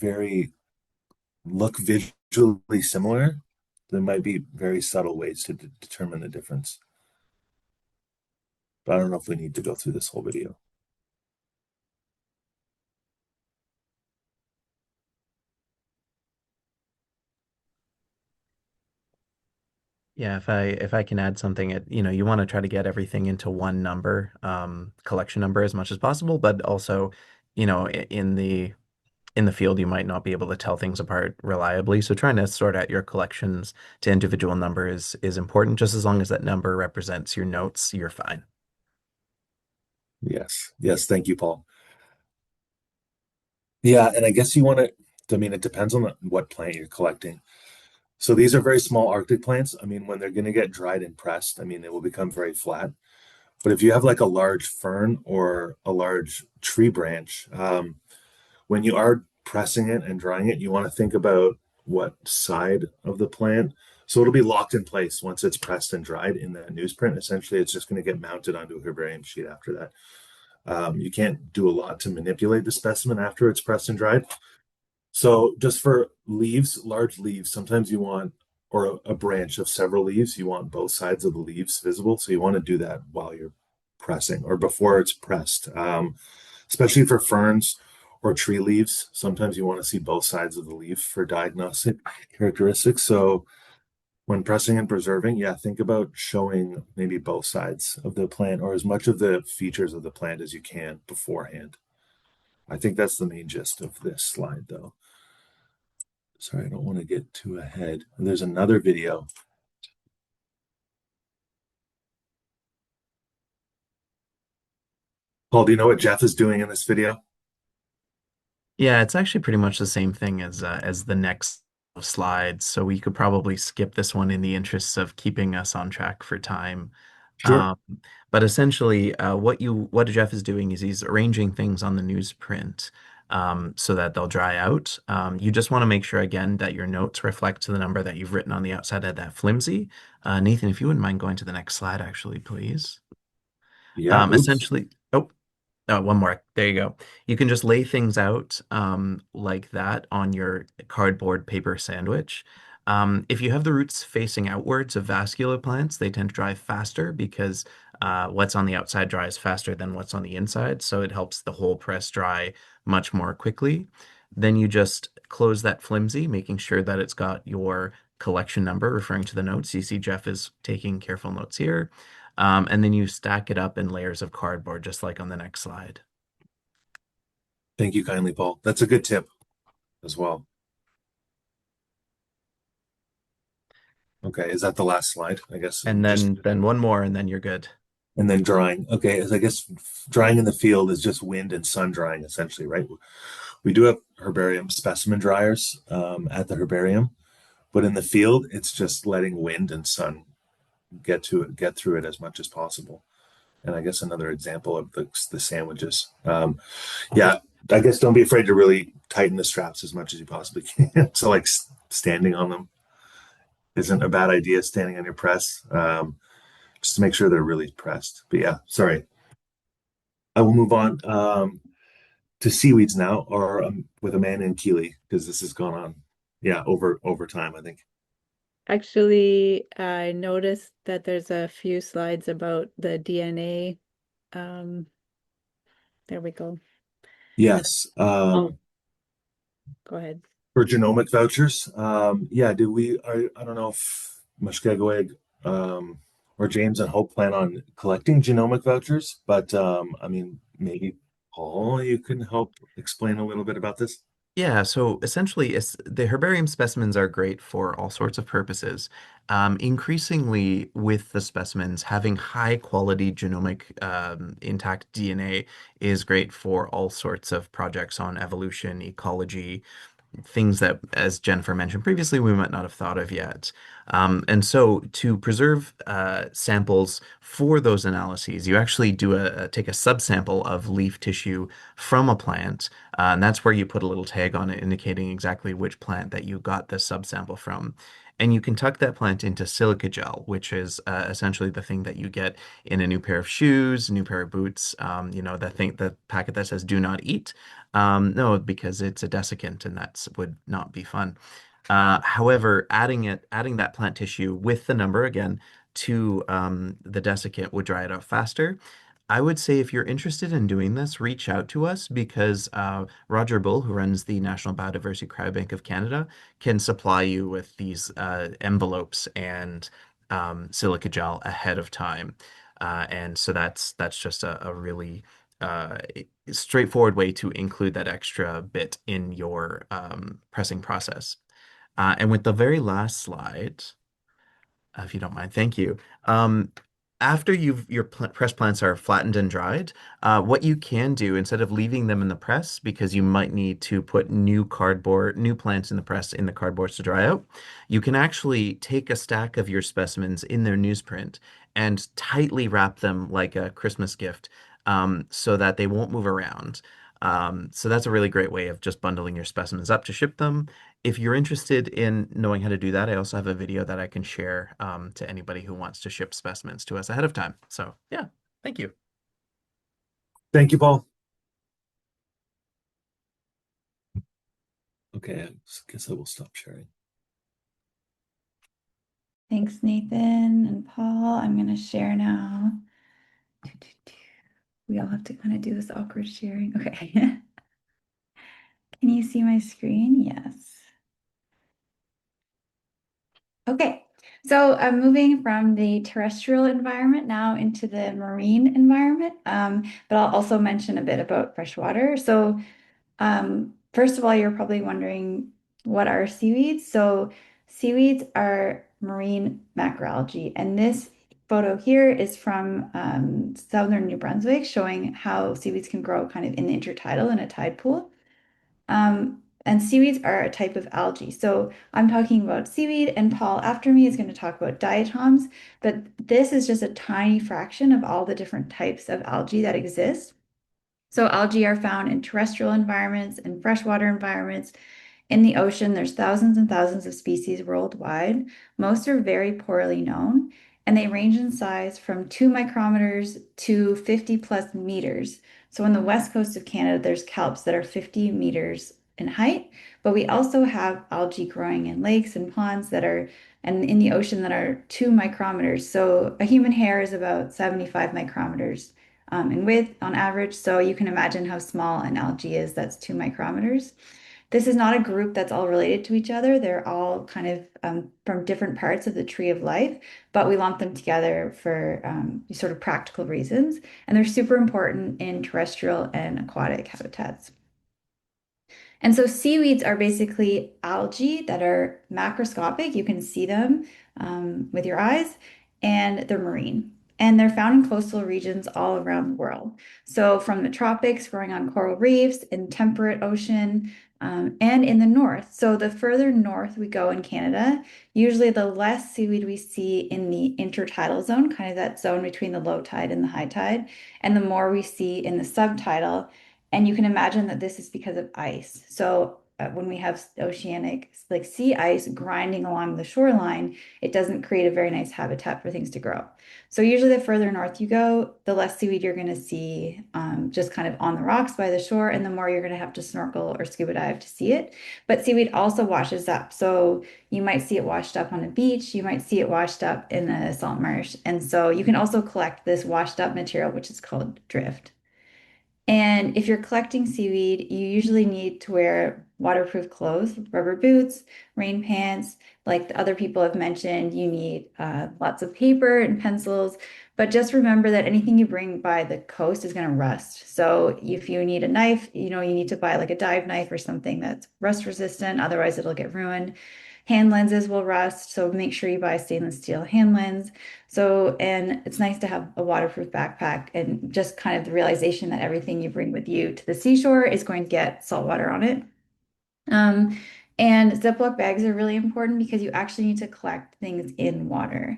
look visually similar. There might be very subtle ways to determine the difference. But I don't know if we need to go through this whole video. Yeah, if I can add something, you want to try to get everything into one number, collection number as much as possible, but also, in the field, you might not be able to tell things apart reliably. So trying to sort out your collections to individual numbers is important. Just as long as that number represents your notes, you're fine. Yes. Thank you, Paul. Yeah, and I guess it depends on what plant you're collecting. So these are very small Arctic plants. When they're going to get dried and pressed, they will become very flat. But if you have like a large fern or a large tree branch, when you are pressing it and drying it, you want to think about what side of the plant. So it'll be locked in place once it's pressed and dried in the newsprint. Essentially, it's just going to get mounted onto a herbarium sheet after that. You can't do a lot to manipulate the specimen after it's pressed and dried. So just for leaves, large leaves, sometimes you want, or a branch of several leaves, you want both sides of the leaves visible. So you want to do that while you're pressing or before it's pressed, especially for ferns or tree leaves. Sometimes you want to see both sides of the leaf for diagnostic characteristics. So when pressing and preserving, think about showing maybe both sides of the plant or as much of the features of the plant as you can beforehand. I think that's the main gist of this slide, though. Sorry, I don't want to get too ahead. There's another video. Paul, do you know what Jeff is doing in this video? Yeah, it's actually pretty much the same thing as the next slides. So we could probably skip this one in the interests of keeping us on track for time. Sure. But essentially, what Jeff is doing is he's arranging things on the newsprint so that they'll dry out. You just want to make sure again that your notes reflect to the number that you've written on the outside of that flimsy. Nathan, if you wouldn't mind going to the next slide, actually, please. Yeah. Essentially, one more. There you go. You can just lay things out like that on your cardboard paper sandwich. If you have the roots facing outwards of vascular plants, they tend to dry faster because what's on the outside dries faster than what's on the inside. So it helps the whole press dry much more quickly. Then you just close that flimsy, making sure that it's got your collection number referring to the notes. You see Jeff is taking careful notes here. And then you stack it up in layers of cardboard, just like on the next slide. Thank you kindly, Paul. That's a good tip as well. Okay, is that the last slide? I guess. And then one more, and then you're good. And then drying. Okay, I guess drying in the field is just wind and sun drying, essentially, right? We do have herbarium specimen dryers at the herbarium, but in the field, it's just letting wind and sun get through it as much as possible. And I guess another example of the sandwiches. Yeah, I guess don't be afraid to really tighten the straps as much as you possibly can. So like standing on them isn't a bad idea, standing on your press, just to make sure they're really pressed. But yeah, sorry. I will move on to seaweeds now, or with Amanda and Keely, because this has gone on, yeah, over time, I think. Actually, I noticed that there's a few slides about the DNA. There we go. Yes. Go ahead. For genomic vouchers, yeah, I don't know if Mushkegowuk or James and Hope plan on collecting genomic vouchers, but I mean, maybe Paul, you can help explain a little bit about this. Yeah, so essentially, the herbarium specimens are great for all sorts of purposes. Increasingly, with the specimens, having high quality genomic intact DNA is great for all sorts of projects on evolution, ecology, things that, as Jennifer mentioned previously, we might not have thought of yet. And so to preserve samples for those analyses, you actually take a subsample of leaf tissue from a plant, and that's where you put a little tag on it indicating exactly which plant that you got the subsample from. And you can tuck that plant into silica gel, which is essentially the thing that you get in a new pair of shoes, a new pair of boots, the packet that says "do not eat." No, because it's a desiccant and that would not be fun. However, adding that plant tissue with the number again to the desiccant would dry it out faster. I would say if you're interested in doing this, reach out to us because Roger Bull, who runs the National Biodiversity Cryobank of Canada, can supply you with these envelopes and silica gel ahead of time. And so that's just a really straightforward way to include that extra bit in your pressing process. And with the very last slide, if you don't mind, thank you. After your press plants are flattened and dried, what you can do instead of leaving them in the press, because you might need to put new plants in the press in the cardboards to dry out, you can actually take a stack of your specimens in their newsprint and tightly wrap them like a Christmas gift, so that they won't move around. So that's a really great way of just bundling your specimens up to ship them. If you're interested in knowing how to do that, I also have a video that I can share to anybody who wants to ship specimens to us ahead of time. So yeah, thank you. Thank you, Paul. Okay, I guess I will stop sharing. Thanks, Nathan and Paul. I'm going to share now. We all have to kind of do this awkward sharing. Okay. Can you see my screen? Yes. Okay. So I'm moving from the terrestrial environment now into the marine environment, but I'll also mention a bit about freshwater. So First of all, you're probably wondering, what are seaweeds? So seaweeds are marine macroalgae, and this photo here is from southern New Brunswick, showing how seaweeds can grow kind of in the intertidal in a tide pool. And seaweeds are a type of algae. So I'm talking about seaweed, and Paul after me is going to talk about diatoms, but this is just a tiny fraction of all the different types of algae that exist. So algae are found in terrestrial environments and freshwater environments. In the ocean, there's thousands and thousands of species worldwide. Most are very poorly known, and they range in size from 2 micrometers to 50 plus meters. So on the west coast of Canada, there's kelps that are 50 meters in height, but we also have algae growing in lakes and ponds that are, and in the ocean that are 2 micrometers. So a human hair is about 75 micrometers in width on average. So you can imagine how small an algae is that's 2 micrometers. This is not a group that's all related to each other. They're all kind of from different parts of the tree of life, but we lump them together for sort of practical reasons. And they're super important in terrestrial and aquatic habitats. And so seaweeds are basically algae that are macroscopic. You can see them with your eyes, and they're marine. And they're found in coastal regions all around the world. So from the tropics, growing on coral reefs, in temperate ocean, and in the north. So the further north we go in Canada, usually the less seaweed we see in the intertidal zone, kind of that zone between the low tide and the high tide, and the more we see in the subtidal. And you can imagine that this is because of ice. So when we have oceanic, like sea ice grinding along the shoreline, it doesn't create a very nice habitat for things to grow. So usually the further north you go, the less seaweed you're going to see just kind of on the rocks by the shore, and the more you're going to have to snorkel or scuba dive to see it. But seaweed also washes up. So you might see it washed up on a beach, you might see it washed up in a salt marsh. And so you can also collect this washed up material, which is called drift. And if you're collecting seaweed, you usually need to wear waterproof clothes, rubber boots, rain pants. Like the other people have mentioned, you need lots of paper and pencils. But just remember that anything you bring by the coast is going to rust. So if you need a knife, you need to buy like a dive knife or something that's rust resistant. Otherwise, it'll get ruined. Hand lenses will rust, so make sure you buy stainless steel hand lens. So, and it's nice to have a waterproof backpack, and just kind of the realization that everything you bring with you to the seashore is going to get salt water on it. And Ziploc bags are really important because you actually need to collect things in water.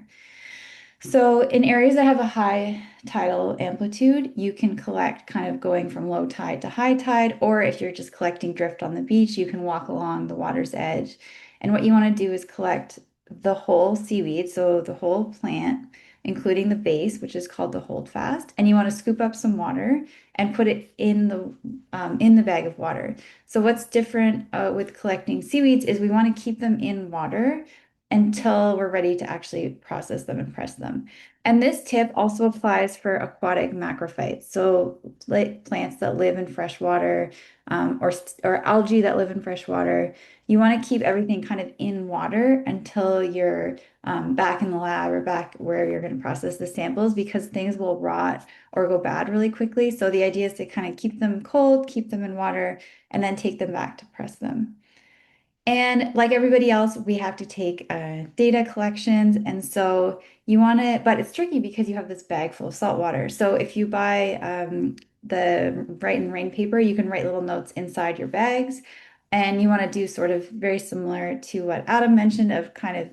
So in areas that have a high tidal amplitude, you can collect kind of going from low tide to high tide, or if you're just collecting drift on the beach, you can walk along the water's edge. And what you want to do is collect the whole seaweed, so the whole plant, including the base, which is called the holdfast, and you want to scoop up some water and put it in the bag of water. So what's different with collecting seaweeds is we want to keep them in water until we're ready to actually process them and press them. And this tip also applies for aquatic macrophytes, so like plants that live in fresh water, or algae that live in fresh water. You want to keep everything kind of in water until you're back in the lab or back where you're going to process the samples, because things will rot or go bad really quickly. So the idea is to kind of keep them cold, keep them in water, and then take them back to press them. And like everybody else, we have to take data collections. And so you want to, but it's tricky because you have this bag full of salt water. So if you buy the Write and Rain paper, you can write little notes inside your bags. And you want to do sort of very similar to what Adam mentioned, of kind of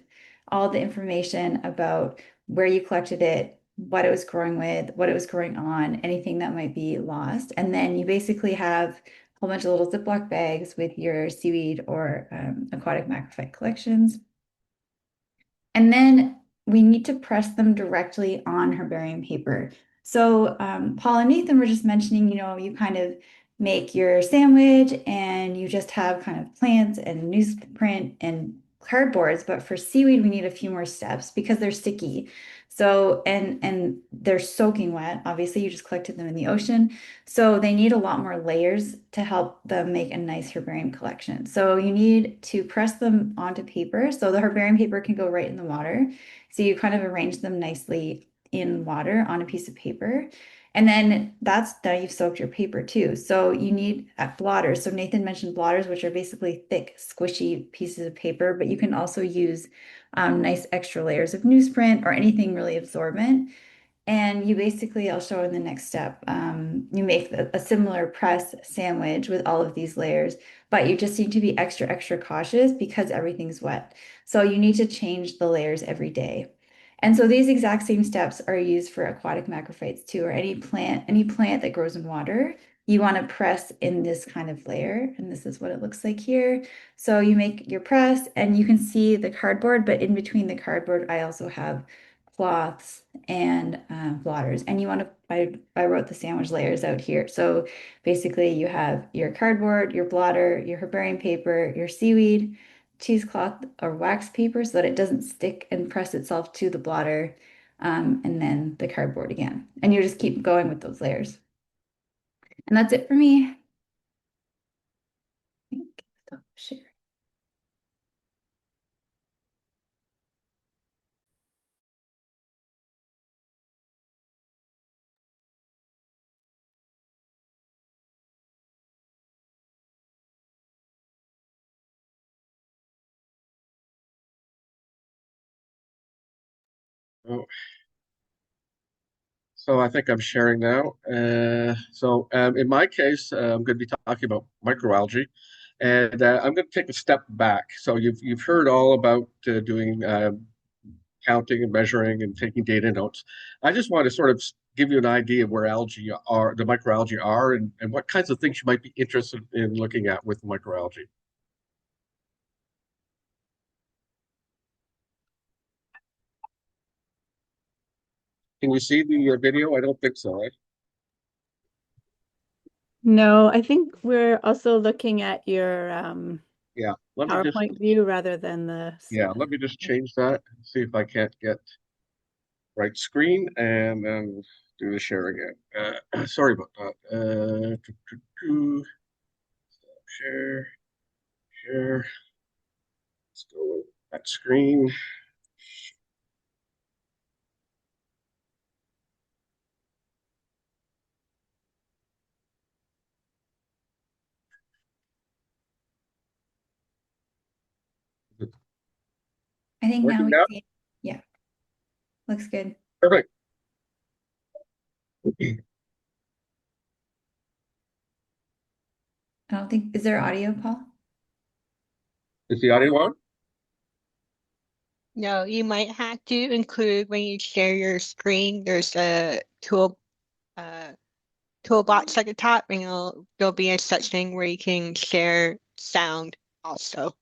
all the information about where you collected it, what it was growing with, what it was growing on, anything that might be lost. And then you basically have whole bunch of little Ziploc bags with your seaweed or aquatic macrophyte collections. And then we need to press them directly on herbarium paper. So Paul and Nathan were just mentioning, you kind of make your sandwich and you just have kind of plants and newsprint and cardboards, but for seaweed, we need a few more steps because they're sticky. So, and they're soaking wet. Obviously, you just collected them in the ocean. So they need a lot more layers to help them make a nice herbarium collection. So you need to press them onto paper. So the herbarium paper can go right in the water. So you kind of arrange them nicely in water on a piece of paper. And then now you've soaked your paper too. So you need blotters. So Nathan mentioned blotters, which are basically thick, squishy pieces of paper, but you can also use nice extra layers of newsprint or anything really absorbent. And you basically, I'll show in the next step, you make a similar press sandwich with all of these layers, but you just need to be extra, extra cautious because everything's wet. So you need to change the layers every day. And so these exact same steps are used for aquatic macrophytes too, or any plant that grows in water. You want to press in this kind of layer, and this is what it looks like here. So you make your press, and you can see the cardboard, but in between the cardboard, I also have cloths and blotters. And you want to, I wrote the sandwich layers out here. So basically you have your cardboard, your blotter, your herbarium paper, your seaweed, cheesecloth or wax paper so that it doesn't stick and press itself to the blotter, and then the cardboard again. And you just keep going with those layers. And that's it for me. Stop sharing. Oh, so I think I'm sharing now. In my case, I'm going to be talking about microalgae, and I'm going to take a step back. So you've heard all about doing counting and measuring and taking data notes. I just want to sort of give you an idea of where the microalgae are, and what kinds of things you might be interested in looking at with microalgae. Can you see the video? I don't think so, right? No, I think we're also looking at your Yeah, let me just PowerPoint view rather than the. let me just change that. See if I can't get right screen and then do the share again. Sorry about that. Share, share. Let's go with that screen. I think now Working we now? see, yeah, looks good. Perfect. I don't think, is there audio, Paul? Is the audio on? No, you might have to include when you share your screen, there's a toolbox at the top, and there'll be a section where you can share sound also.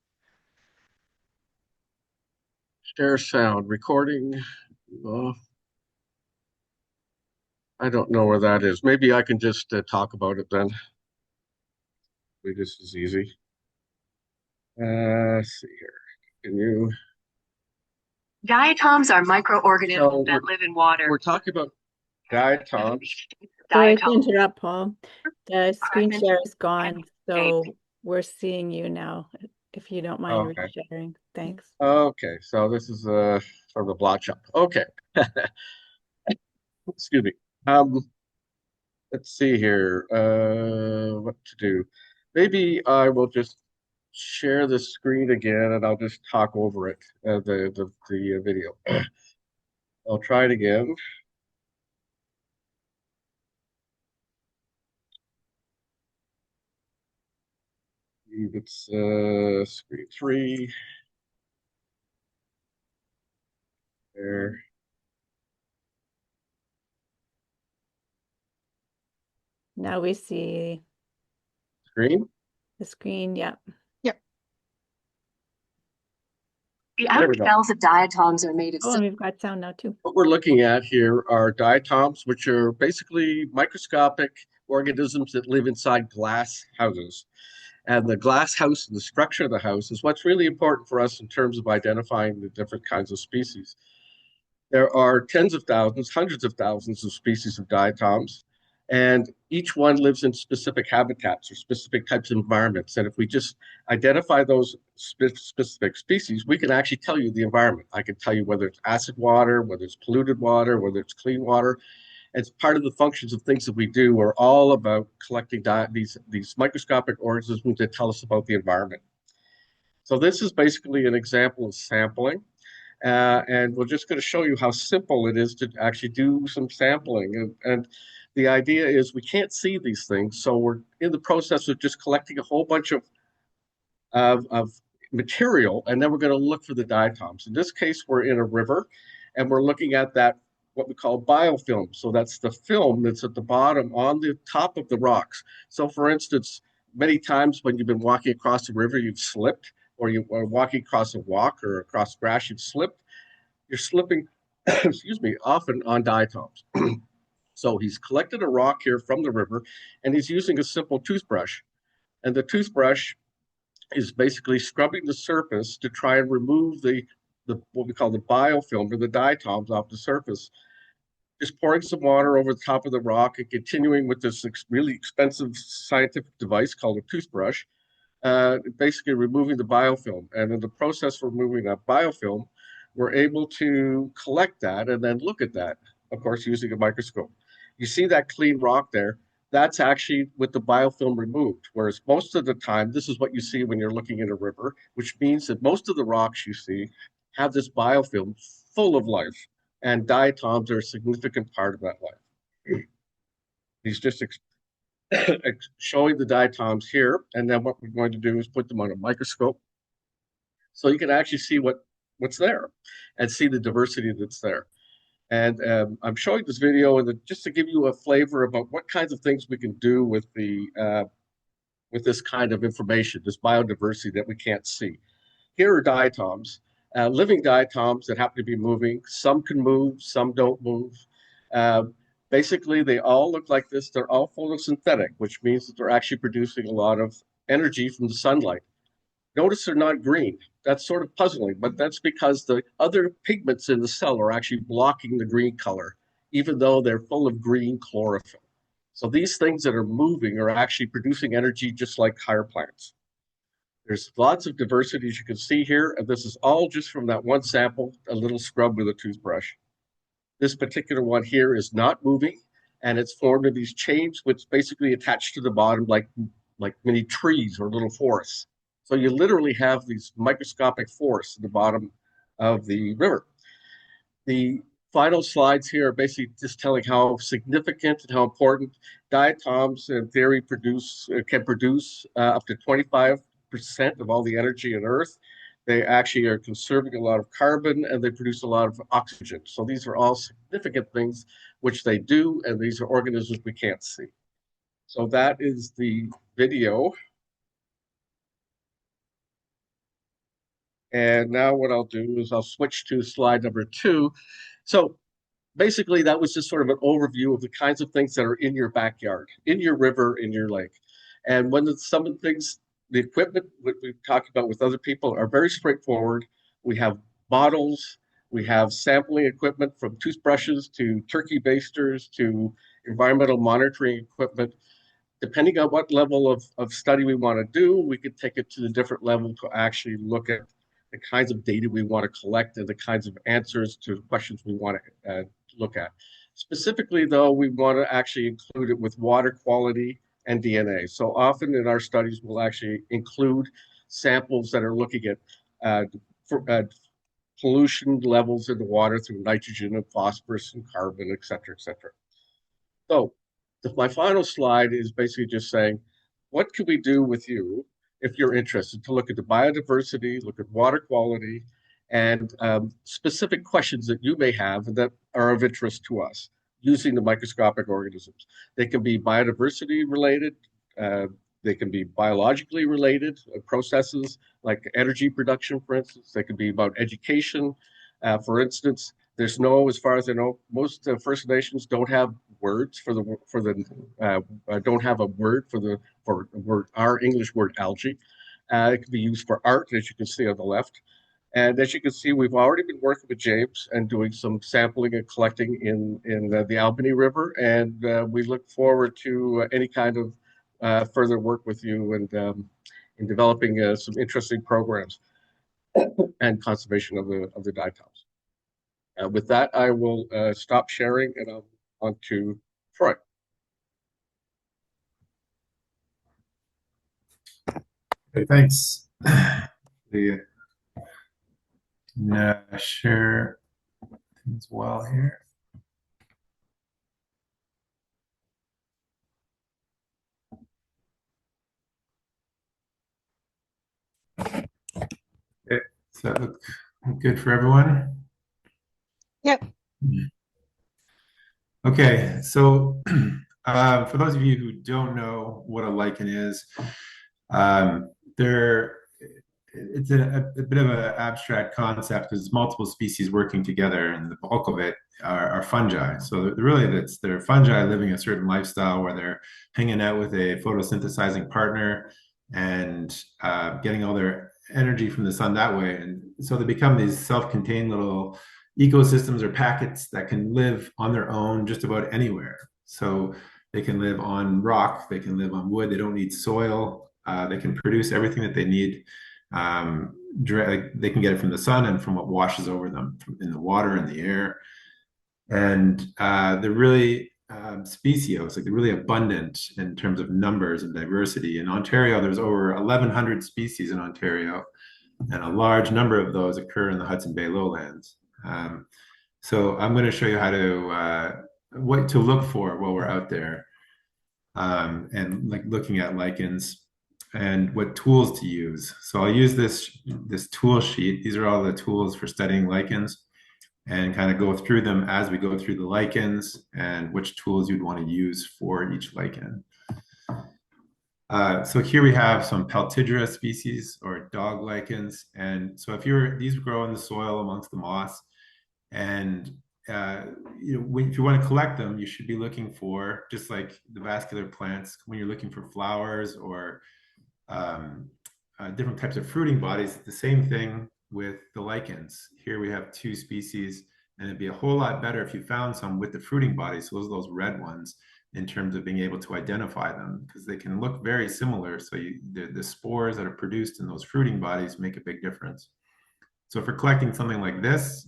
Share sound recording. I don't know where that is. Maybe I can just talk about it then. Maybe this is easy. Let's see here. Can you? Diatoms are microorganisms that live in water. We're talking about diatoms. Sorry to interrupt, Paul. The screen share is gone, so we're seeing you now. If you don't mind resharing, thanks. Okay, so this is from the blog shop. Okay. Excuse me. Let's see here. What to do? Maybe I will just share the screen again, and I'll just talk over it, the video. I'll try it again. It's screen 3. There. Now we see Screen? the screen, yep. Yep. The outer cells of diatoms are made of. Oh, and we've got sound now too. What we're looking at here are diatoms, which are basically microscopic organisms that live inside glass houses. And the glass house and the structure of the house is what's really important for us in terms of identifying the different kinds of species. There are tens of thousands, hundreds of thousands of species of diatoms, and each one lives in specific habitats or specific types of environments. And if we just identify those specific species, we can actually tell you the environment. I can tell you whether it's acid water, whether it's polluted water, whether it's clean water. It's part of the functions of things that we do are all about collecting these microscopic organisms that tell us about the environment. So this is basically an example of sampling. And we're just going to show you how simple it is to actually do some sampling. And the idea is we can't see these things, so we're in the process of just collecting a whole bunch of material, and then we're going to look for the diatoms. In this case, we're in a river, and we're looking at that, what we call biofilm. So that's the film that's at the bottom on the top of the rocks. So for instance, many times when you've been walking across the river, you've slipped, or you are walking across a walk or across grass, you've slipped. You're slipping, excuse me, often on diatoms. So he's collected a rock here from the river, and he's using a simple toothbrush. And the toothbrush is basically scrubbing the surface to try and remove the what we call the biofilm or the diatoms off the surface. Just pouring some water over the top of the rock and continuing with this really expensive scientific device called a toothbrush, basically removing the biofilm. And in the process of removing that biofilm, we're able to collect that and then look at that, of course, using a microscope. You see that clean rock there? That's actually with the biofilm removed, whereas most of the time, this is what you see when you're looking in a river, which means that most of the rocks you see have this biofilm full of life, and diatoms are a significant part of that life. He's just showing the diatoms here, and then what we're going to do is put them on a microscope so you can actually see what's there and see the diversity that's there. And I'm showing this video just to give you a flavor about what kinds of things we can do with this kind of information, this biodiversity that we can't see. Here are diatoms, living diatoms that happen to be moving. Some can move, some don't move. Basically, they all look like this. They're all photosynthetic, which means that they're actually producing a lot of energy from the sunlight. Notice they're not green. That's sort of puzzling, but that's because the other pigments in the cell are actually blocking the green color, even though they're full of green chlorophyll. So these things that are moving are actually producing energy just like higher plants. There's lots of diversity, as you can see here, and this is all just from that one sample, a little scrub with a toothbrush. This particular one here is not moving, and it's formed in these chains, which basically attach to the bottom like mini trees or little forests. So you literally have these microscopic forests at the bottom of the river. The final slides here are basically just telling how significant and how important diatoms, in theory, can produce up to 25% of all the energy on Earth. They actually are conserving a lot of carbon, and they produce a lot of oxygen. So these are all significant things which they do, and these are organisms we can't see. So that is the video. And now what I'll do is I'll switch to slide number 2. So basically, that was just sort of an overview of the kinds of things that are in your backyard, in your river, in your lake. And when some of the things, the equipment that we've talked about with other people are very straightforward. We have bottles, we have sampling equipment from toothbrushes to turkey basters to environmental monitoring equipment. Depending on what level of study we want to do, we could take it to the different level to actually look at the kinds of data we want to collect and the kinds of answers to questions we want to look at. Specifically, though, we want to actually include it with water quality and DNA. So often in our studies, we'll actually include samples that are looking at pollution levels in the water through nitrogen and phosphorus and carbon, et cetera, et cetera. So my final slide is basically just saying, what can we do with you if you're interested to look at the biodiversity, look at water quality, and specific questions that you may have that are of interest to us using the microscopic organisms. They can be biodiversity related, they can be biologically related processes like energy production, for instance. They can be about education. For instance, there's no, as far as I know, most First Nations don't have words don't have a word for our English word algae. It can be used for art, as you can see on the left. And as you can see, we've already been working with James and doing some sampling and collecting in the Albany River. And we look forward to any kind of further work with you and in developing some interesting programs and conservation of the diatoms. With that, I will stop sharing and I'll on to Troy. Okay, thanks. Share things well here. Okay, does that look good for everyone? Yep. Okay, so for those of you who don't know what a lichen is, it's a bit of an abstract concept because multiple species working together, and the bulk of it are fungi. So they're fungi living a certain lifestyle where they're hanging out with a photosynthesizing partner and getting all their energy from the sun that way. And so they become these self-contained little ecosystems or packets that can live on their own just about anywhere. So they can live on rock, they can live on wood, they don't need soil, they can produce everything that they need. They can get it from the sun and from what washes over them in the water and the air. And they're really speciose, like they're really abundant in terms of numbers and diversity. In Ontario, there's over 1,100 species in Ontario, and a large number of those occur in the Hudson Bay lowlands. So I'm going to show you how to what to look for while we're out there, and like looking at lichens and what tools to use. So I'll use this tool sheet. These are all the tools for studying lichens, and kind of go through them as we go through the lichens and which tools you'd want to use for each lichen. So here we have some Peltidra species or dog lichens. And so these grow in the soil amongst the moss. And if you want to collect them, you should be looking for, just like the vascular plants, when you're looking for flowers or different types of fruiting bodies, the same thing with the lichens. Here we have two species, and it'd be a whole lot better if you found some with the fruiting bodies. So those red ones, in terms of being able to identify them, because they can look very similar. So the spores that are produced in those fruiting bodies make a big difference. So if we're collecting something like this,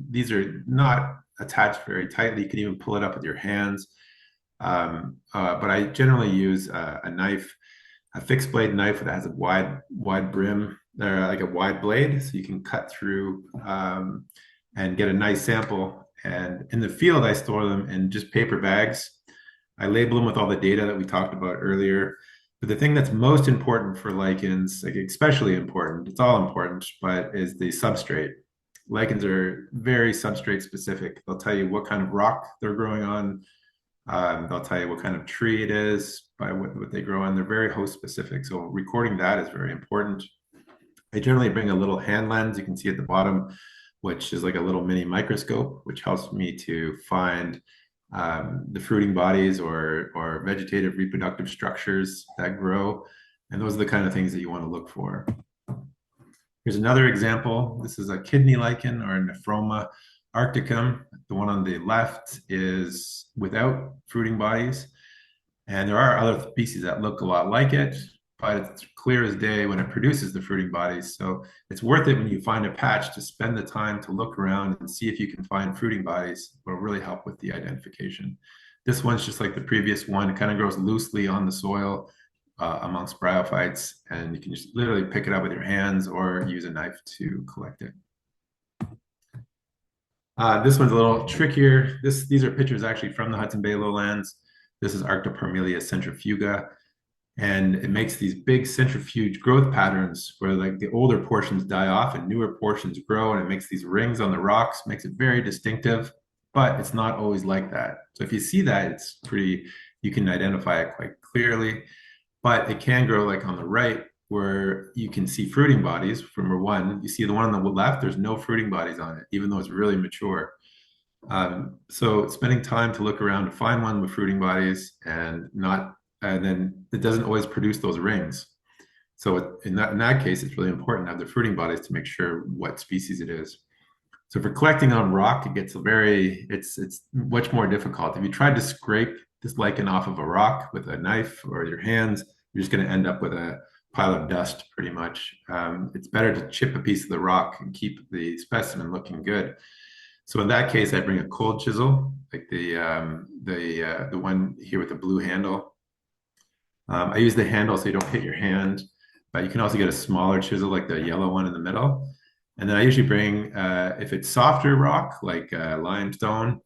these are not attached very tightly. You can even pull it up with your hands. But I generally use a knife, a fixed blade knife that has a wide brim, or like a wide blade, so you can cut through and get a nice sample. And in the field, I store them in just paper bags. I label them with all the data that we talked about earlier. But the thing that's most important for lichens, like especially important, it's all important, but is the substrate. Lichens are very substrate specific. They'll tell you what kind of rock they're growing on. They'll tell you what kind of tree it is by what they grow on. They're very host specific. So recording that is very important. I generally bring a little hand lens, you can see at the bottom, which is like a little mini microscope, which helps me to find the fruiting bodies or vegetative reproductive structures that grow. And those are the kind of things that you want to look for. Here's another example. This is a kidney lichen or Nephroma arcticum. The one on the left is without fruiting bodies. And there are other species that look a lot like it, but it's clear as day when it produces the fruiting bodies. So it's worth it when you find a patch to spend the time to look around and see if you can find fruiting bodies. It will really help with the identification. This one's just like the previous one. It kind of grows loosely on the soil amongst bryophytes, and you can just literally pick it up with your hands or use a knife to collect it. This one's a little trickier. These are pictures actually from the Hudson Bay lowlands. This is Arctoparmelia centrifuga. And it makes these big centrifuge growth patterns where like the older portions die off and newer portions grow, and it makes these rings on the rocks, makes it very distinctive, but it's not always like that. So if you see that, you can identify it quite clearly, but it can grow like on the right where you can see fruiting bodies from one. You see the one on the left, there's no fruiting bodies on it, even though it's really mature. So spending time to look around to find one with fruiting bodies and then it doesn't always produce those rings. So in that case, it's really important to have the fruiting bodies to make sure what species it is. So if we're collecting on rock, it's much more difficult. If you tried to scrape this lichen off of a rock with a knife or your hands, you're just going to end up with a pile of dust pretty much. It's better to chip a piece of the rock and keep the specimen looking good. So in that case, I bring a cold chisel, like the one here with the blue handle. I use the handle so you don't hit your hand, but you can also get a smaller chisel like the yellow one in the middle. And then I usually bring, if it's softer rock, like limestone,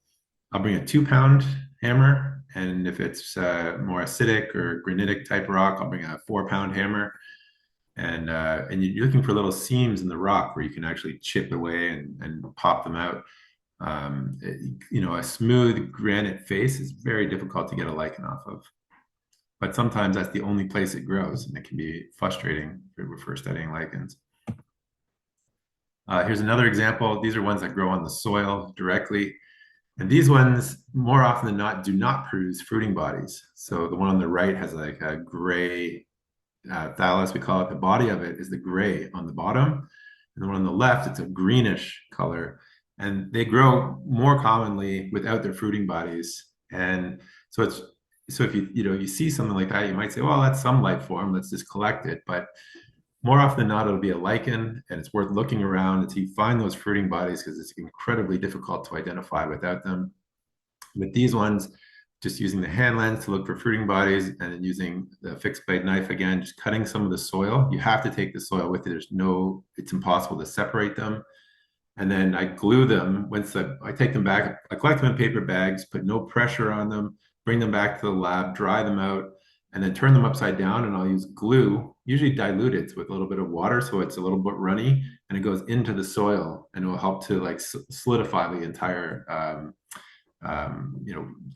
I'll bring a 2-pound hammer. And if it's more acidic or granitic type rock, I'll bring a 4-pound hammer. And you're looking for little seams in the rock where you can actually chip away and pop them out. A smooth granite face is very difficult to get a lichen off of. But sometimes that's the only place it grows, and it can be frustrating for studying lichens. Here's another example. These are ones that grow on the soil directly. And these ones, more often than not, do not produce fruiting bodies. So the one on the right has like a gray thallus, we call it. The body of it is the gray on the bottom. And the one on the left, it's a greenish color. And they grow more commonly without their fruiting bodies. And so if you see something like that, you might say, well, that's some life form, let's just collect it. But more often than not, it'll be a lichen, and it's worth looking around until you find those fruiting bodies, because it's incredibly difficult to identify without them. With these ones, just using the hand lens to look for fruiting bodies, and then using the fixed blade knife again, just cutting some of the soil. You have to take the soil with you. It's impossible to separate them. And then I glue them. Once I take them back, I collect them in paper bags, put no pressure on them, bring them back to the lab, dry them out, and then turn them upside down, and I'll use glue, usually diluted with a little bit of water so it's a little bit runny, and it goes into the soil, and it will help to like solidify the entire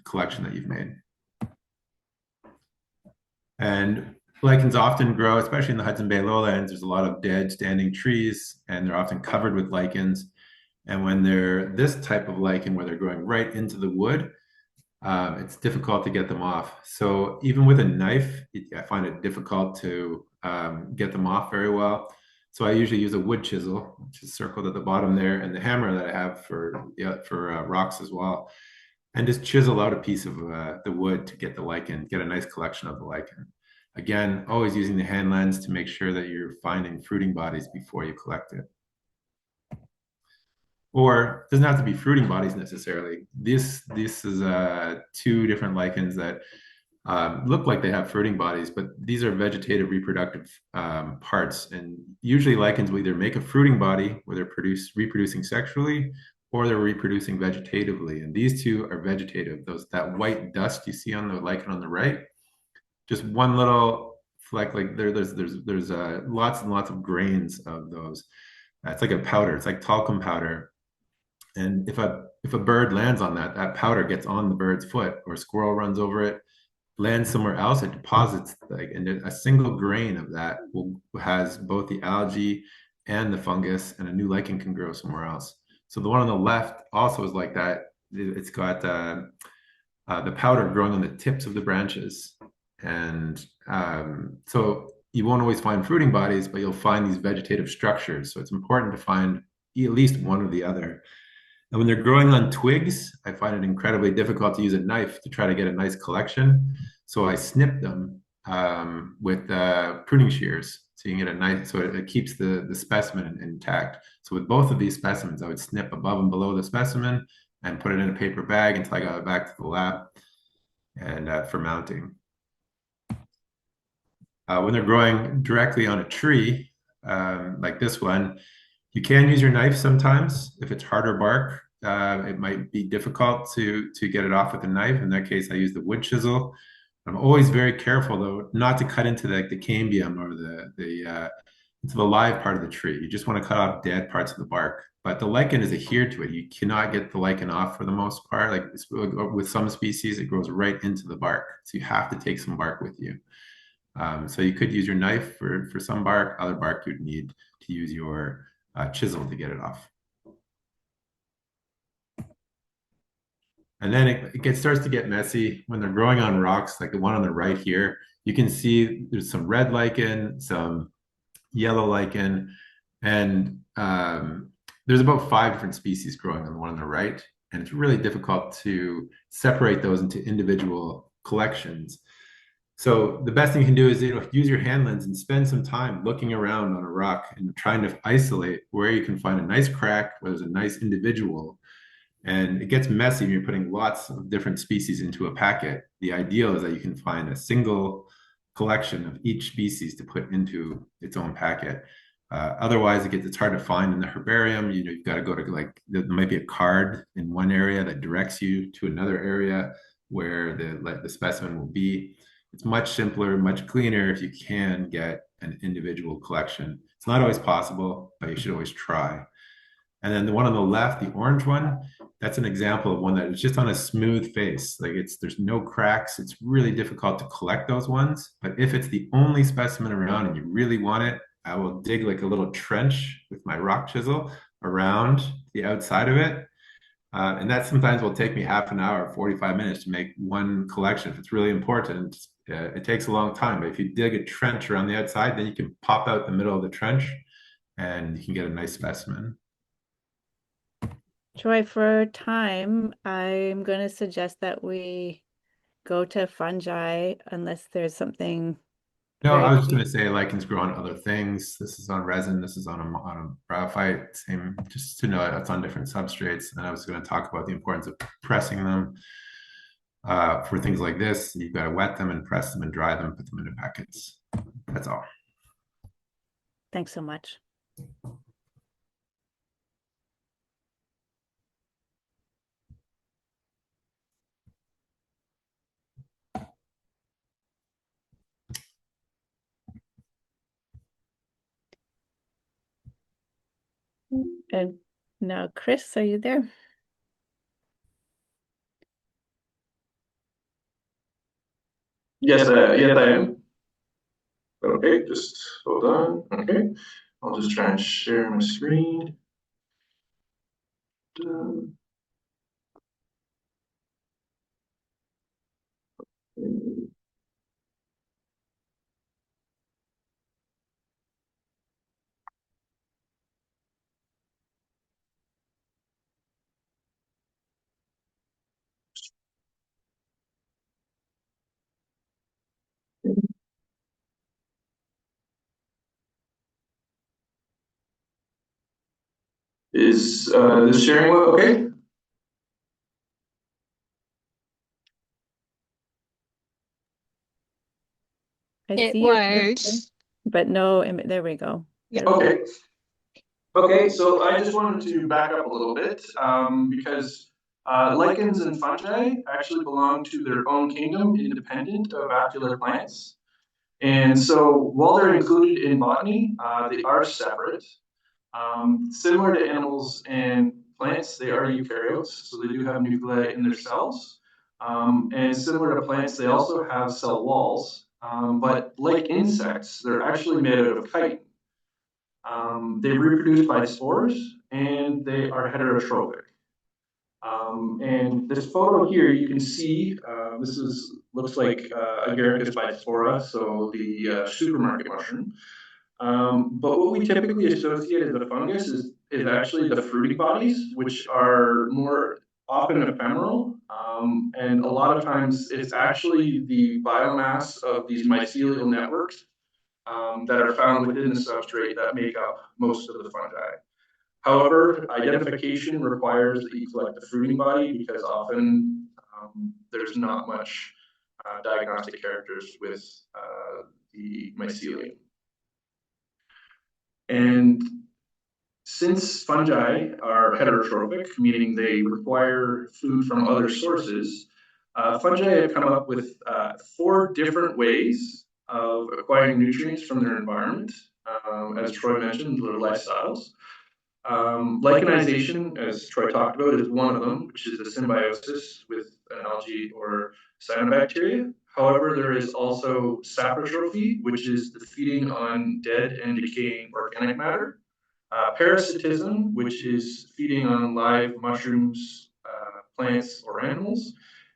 collection that you've made. And lichens often grow, especially in the Hudson Bay lowlands. There's a lot of dead standing trees, and they're often covered with lichens. And when they're this type of lichen, where they're growing right into the wood, it's difficult to get them off. So even with a knife, I find it difficult to get them off very well. So I usually use a wood chisel, which is circled at the bottom there, and the hammer that I have for rocks as well, and just chisel out a piece of the wood to get the lichen, get a nice collection of the lichen. Again, always using the hand lens to make sure that you're finding fruiting bodies before you collect it. Or it doesn't have to be fruiting bodies necessarily. This is 2 different lichens that look like they have fruiting bodies, but these are vegetative reproductive parts. And usually lichens will either make a fruiting body where they're reproducing sexually, or they're reproducing vegetatively. And these 2 are vegetative. That white dust you see on the lichen on the right, just one little fleck, like there's lots and lots of grains of those. It's like a powder. It's like talcum powder. And if a bird lands on that powder gets on the bird's foot, or a squirrel runs over it, lands somewhere else, it deposits, and a single grain of that has both the algae and the fungus, and a new lichen can grow somewhere else. So the one on the left also is like that. It's got the powder growing on the tips of the branches. And so you won't always find fruiting bodies, but you'll find these vegetative structures. So it's important to find at least one or the other. And when they're growing on twigs, I find it incredibly difficult to use a knife to try to get a nice collection. So I snip them with pruning shears. So you can get a nice, so it keeps the specimen intact. So with both of these specimens, I would snip above and below the specimen and put it in a paper bag until I got it back to the lab and for mounting. When they're growing directly on a tree, like this one, you can use your knife sometimes. If it's harder bark, it might be difficult to get it off with a knife. In that case, I use the wood chisel. I'm always very careful, though, not to cut into the cambium or into the live part of the tree. You just want to cut off dead parts of the bark. But the lichen is adhered to it. You cannot get the lichen off for the most part. Like with some species, it grows right into the bark. So you have to take some bark with you. So you could use your knife for some bark. Other bark, you'd need to use your chisel to get it off. And then it starts to get messy when they're growing on rocks, like the one on the right here. You can see there's some red lichen, some yellow lichen, and there's about 5 different species growing on the one on the right. And it's really difficult to separate those into individual collections. So the best thing you can do is use your hand lens and spend some time looking around on a rock and trying to isolate where you can find a nice crack, where there's a nice individual, And it gets messy when you're putting lots of different species into a packet. The ideal is that you can find a single collection of each species to put into its own packet. Otherwise, it's hard to find in the herbarium. You've got to go to, like, there might be a card in one area that directs you to another area where the specimen will be. It's much simpler, much cleaner if you can get an individual collection. It's not always possible, but you should always try. And then the one on the left, the orange one, that's an example of one that is just on a smooth face. Like, there's no cracks. It's really difficult to collect those ones. But if it's the only specimen around and you really want it, I will dig like a little trench with my rock chisel around the outside of it. And that sometimes will take me half an hour, 45 minutes to make one collection. If it's really important, it takes a long time. But if you dig a trench around the outside, then you can pop out the middle of the trench and you can get a nice specimen. Troy, for time, I'm going to suggest that we go to fungi unless there's something. No, I was just going to say lichens grow on other things. This is on resin. This is on a graphite. Same, just to know it's on different substrates. And I was going to talk about the importance of pressing them for things like this. You've got to wet them and press them and dry them, put them into packets. That's all. Thanks so much. And now, Chris, are you there? Yes, I am. Okay, just hold on. Okay, I'll just try and share my screen. Is this sharing okay? It was. But no, there we go. Yeah. Okay. Okay, so I just wanted to back up a little bit because lichens and fungi actually belong to their own kingdom, independent of vascular plants. And so while they're included in botany, they are separate. Similar to animals and plants, they are eukaryotes, so they do have nuclei in their cells. And similar to plants, they also have cell walls. But like insects, they're actually made out of chitin. They reproduce by spores, and they are heterotrophic. And this photo here, you can see, this looks like Agaricus bispora, so the supermarket mushroom. But what we typically associate as a fungus is actually the fruiting bodies, which are more often ephemeral. And a lot of times it's actually the biomass of these mycelial networks that are found within the substrate that make up most of the fungi. However, identification requires that you collect the fruiting body because often there's not much diagnostic characters with the mycelium. And since fungi are heterotrophic, meaning they require food from other sources, fungi have come up with 4 different ways of acquiring nutrients from their environment. As Troy mentioned, their lifestyles. Lichenization, as Troy talked about, is one of them, which is a symbiosis with an algae or cyanobacteria. However, there is also saprotrophy, which is the feeding on dead and decaying organic matter. Parasitism, which is feeding on live mushrooms, plants, or animals.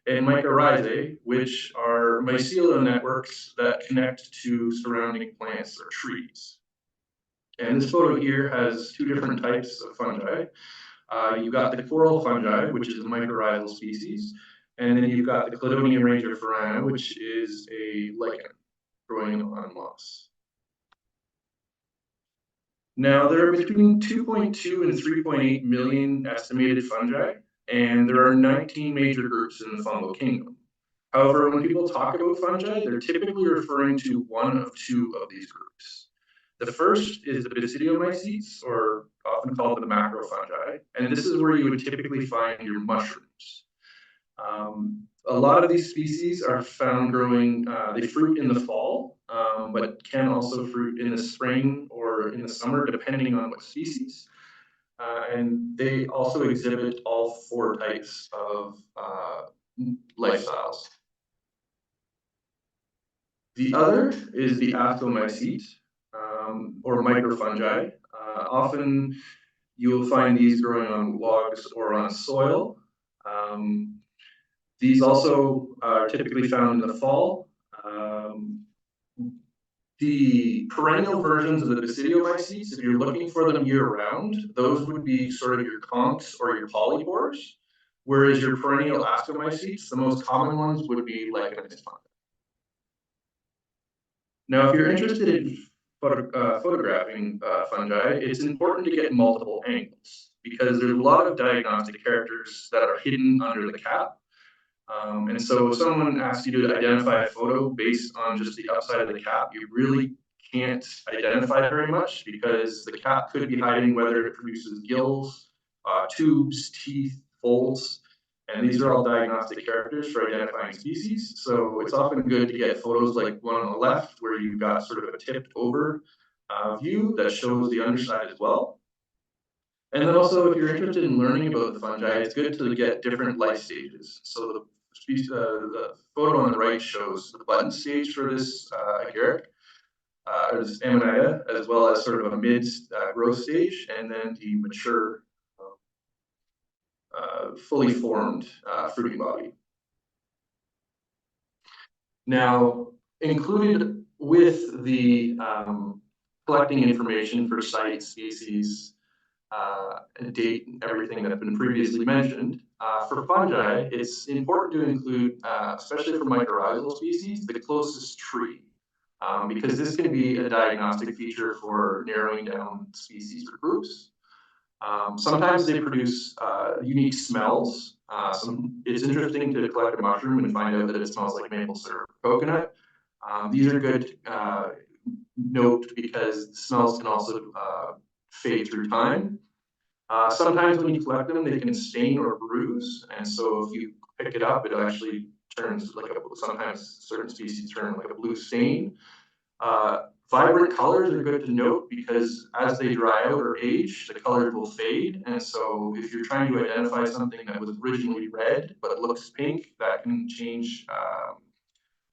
And mycorrhizae, which are mycelial networks that connect to surrounding plants or trees. And this photo here has 2 different types of fungi. You've got the coral fungi, which is a mycorrhizal species, and then you've got the Cladonia rangiferina, which is a lichen growing on moss. Now, there are between 2.2 and 3.8 million estimated fungi, and there are 19 major groups in the fungal kingdom. However, when people talk about fungi, they're typically referring to one of two of these groups. The first is the basidiomycetes, or often called the macrofungi, and this is where you would typically find your mushrooms. A lot of these species are found growing, they fruit in the fall, but can also fruit in the spring or in the summer, depending on what species. And they also exhibit all four types of lifestyles. The other is the ascomycete, or microfungi. Often you'll find these growing on logs or on soil. These also are typically found in the fall. The perennial versions of the basidiomycetes, if you're looking for them year-round, those would be sort of your conchs or your polypores, whereas your perennial ascomycetes, the most common ones would be lichenous fungi. Now, if you're interested in photographing fungi, it's important to get multiple angles because there's a lot of diagnostic characters that are hidden under the cap. And so if someone asks you to identify a photo based on just the upside of the cap, you really can't identify very much because the cap could be hiding whether it produces gills, tubes, teeth, folds, and these are all diagnostic characters for identifying species. So it's often good to get photos like one on the left where you've got sort of a tipped over view that shows the underside as well. And then also, if you're interested in learning about the fungi, it's good to get different life stages. So the photo on the right shows the button stage for this agaric, or this amanita, as well as sort of a mid growth stage, and then the mature, fully formed fruiting body. Now, included with the collecting information for site, species, date, everything that's been previously mentioned. For fungi, it's important to include, especially for mycorrhizal species, the closest tree, because this can be a diagnostic feature for narrowing down species or groups. Sometimes they produce unique smells. It's interesting to collect a mushroom and find out that it smells like maple syrup or coconut. These are good note because the smells can also fade through time. Sometimes when you collect them, they can stain or bruise, and so if you pick it up, it actually turns like sometimes certain species turn like a blue stain. Vibrant colors are good to note because as they dry out or age, the color will fade, and so if you're trying to identify something that was originally red but looks pink, that can change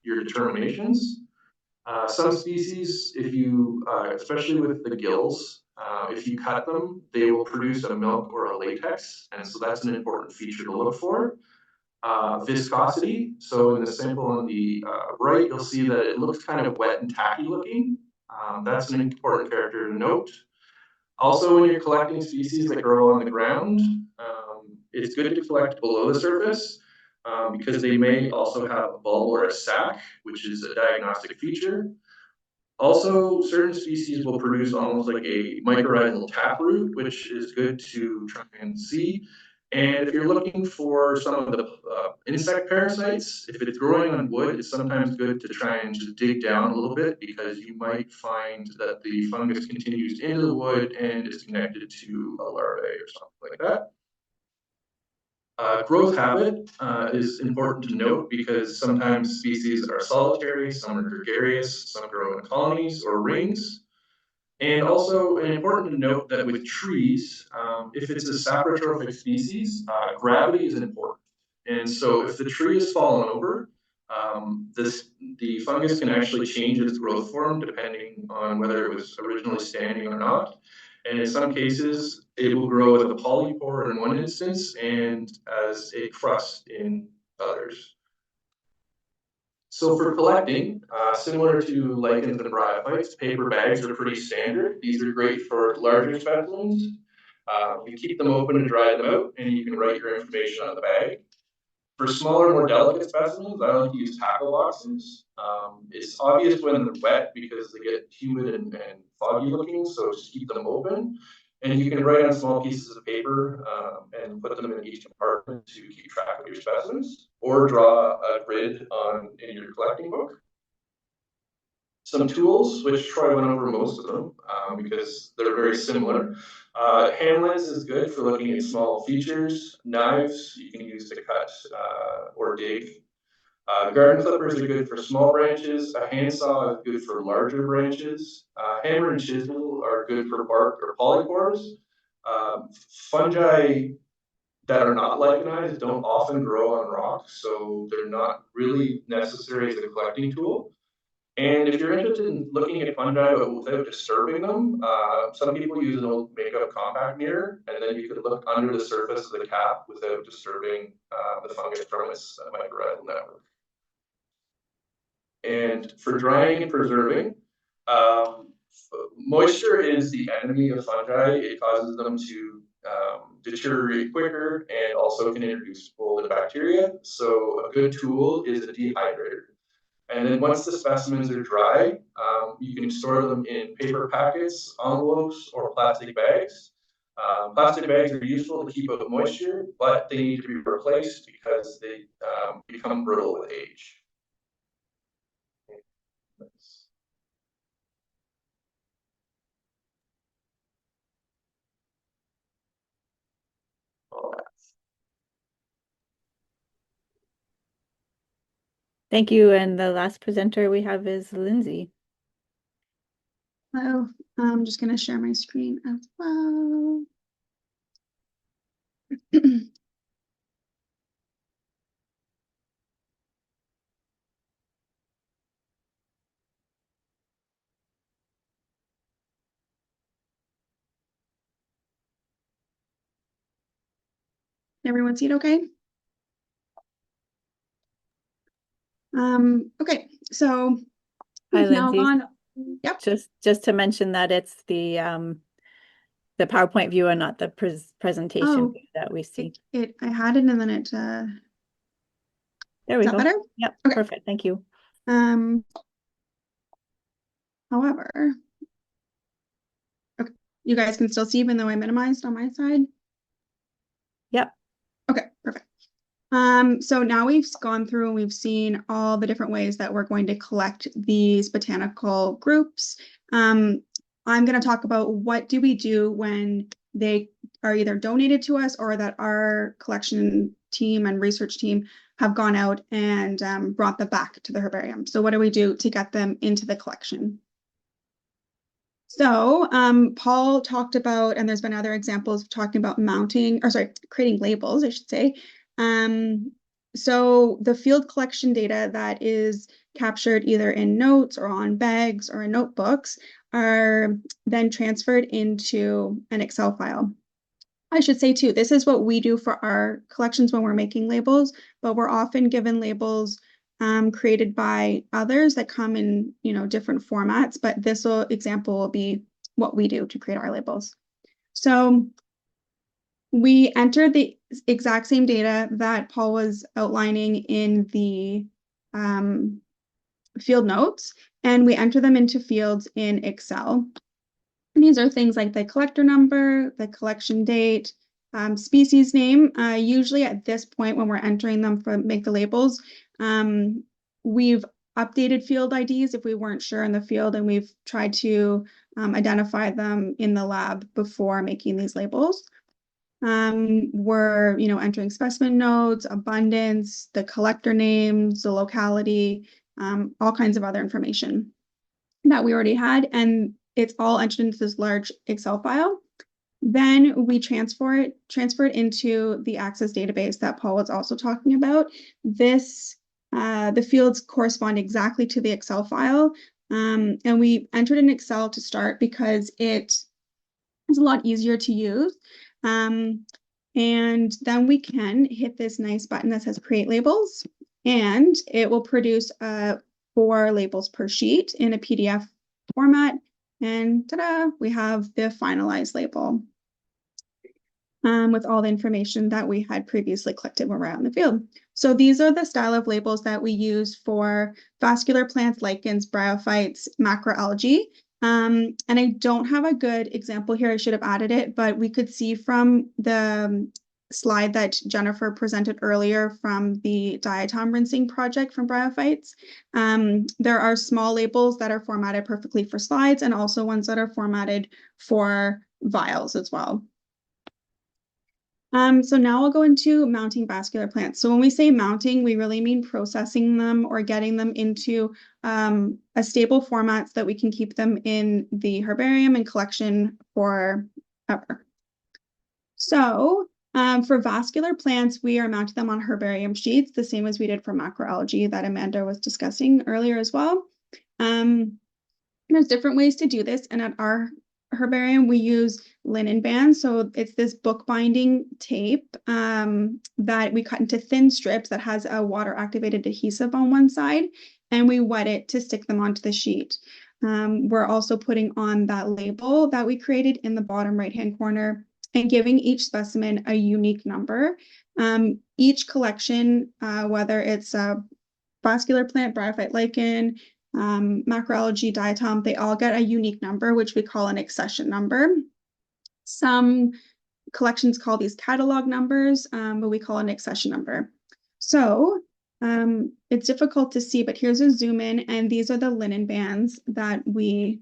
your determinations. Some species, if you, especially with the gills, if you cut them, they will produce a milk or a latex, and so that's an important feature to look for. Viscosity, so in the sample on the right, you'll see that it looks kind of wet and tacky looking. That's an important character to note. Also, when you're collecting species that grow on the ground, it's good to collect below the surface because they may also have a bulb or a sac, which is a diagnostic feature. Also, certain species will produce almost like a mycorrhizal taproot, which is good to try and see. And if you're looking for some of the insect parasites, if it's growing on wood, it's sometimes good to try and just dig down a little bit because you might find that the fungus continues into the wood and is connected to a larvae or something like that. Growth habit is important to note because sometimes species are solitary, some are gregarious, some grow in colonies or rings. And also important to note that with trees, if it's a saprotrophic species, gravity is important. And so if the tree is fallen over, the fungus can actually change its growth form depending on whether it was originally standing or not. And in some cases, it will grow as a polypore in one instance and as a crust in others. So for collecting, similar to lichens and bryophytes, paper bags are pretty standard. These are great for larger specimens. You keep them open and dry them out, and you can write your information on the bag. For smaller, more delicate specimens, I like to use tackle boxes. It's obvious when they're wet because they get humid and foggy looking, so just keep them open. And you can write on small pieces of paper and put them in each compartment to keep track of your specimens, or draw a grid in your collecting book. Some tools, which Troy went over most of them because they're very similar. Hand lens is good for looking at small features. Knives you can use to cut or dig. Garden clippers are good for small branches. A handsaw is good for larger branches. Hammer and chisel are good for bark or polypores. Fungi that are not lichenized don't often grow on rocks, so they're not really necessary as a collecting tool. And if you're interested in looking at fungi but without disturbing them, some people use an old makeup compact mirror, and then you can look under the surface of the cap without disturbing the fungus from its mycorrhizal network. And for drying and preserving, moisture is the enemy of fungi. It causes them to deteriorate quicker and also can introduce mold and bacteria. So a good tool is a dehydrator. And then once the specimens are dry, you can store them in paper packets, envelopes, or plastic bags. Plastic bags are useful to keep out moisture, but they need to be replaced because they become brittle with age. Thank you. And the last presenter we have is Lindsay. Hello, I'm just going to share my screen as well. Everyone see it okay? Okay, so Hi, we've now Lindsay. gone. Yep. Just to mention that it's the PowerPoint view and not the presentation view that we see. I had it and then it There we is that go. better? Yep, Okay. perfect. Thank you. However, okay, you guys can still see even though I minimized on my side. Yep. Okay, perfect. So now we've gone through and we've seen all the different ways that we're going to collect these botanical groups. I'm going to talk about what do we do when they are either donated to us or that our collection team and research team have gone out and brought them back to the herbarium. So what do we do to get them into the collection? So Paul talked about, and there's been other examples of talking about creating labels, I should say. So the field collection data that is captured either in notes or on bags or in notebooks are then transferred into an Excel file. I should say too, this is what we do for our collections when we're making labels, but we're often given labels created by others that come in, different formats, but this example will be what we do to create our labels. So we enter the exact same data that Paul was outlining in the field notes, and we enter them into fields in Excel. And these are things like the collector number, the collection date, species name. Usually at this point when we're entering them make the labels, we've updated field IDs if we weren't sure in the field, and we've tried to identify them in the lab before making these labels. We're, entering specimen nodes, abundance, the collector names, the locality, all kinds of other information that we already had, and it's all entered into this large Excel file. Then we transfer it into the Access database that Paul was also talking about. This, the fields correspond exactly to the Excel file, and we entered in Excel to start because it is a lot easier to use. And then we can hit this nice button that says Create Labels, and it will produce 4 labels per sheet in a PDF format. And ta-da, we have the finalized label with all the information that we had previously collected when we're out in the field. So these are the style of labels that we use for vascular plants, lichens, bryophytes, macroalgae. And I don't have a good example here. I should have added it, but we could see from the slide that Jennifer presented earlier from the diatom rinsing project from Bryophytes. There are small labels that are formatted perfectly for slides and also ones that are formatted for vials as well. So now I'll go into mounting vascular plants. So when we say mounting, we really mean processing them or getting them into a stable format so that we can keep them in the herbarium and collection forever. So for vascular plants, we are mounting them on herbarium sheets, the same as we did for macroalgae that Amanda was discussing earlier as well. There's different ways to do this, and at our herbarium, we use linen bands. So it's this bookbinding tape that we cut into thin strips that has a water-activated adhesive on one side, and we wet it to stick them onto the sheet. We're also putting on that label that we created in the bottom right-hand corner and giving each specimen a unique number. Each collection, whether it's a vascular plant, bryophyte lichen, macroalgae, diatom, they all get a unique number, which we call an accession number. Some collections call these catalog numbers, but we call an accession number. So it's difficult to see, but here's a zoom in, and these are the linen bands that we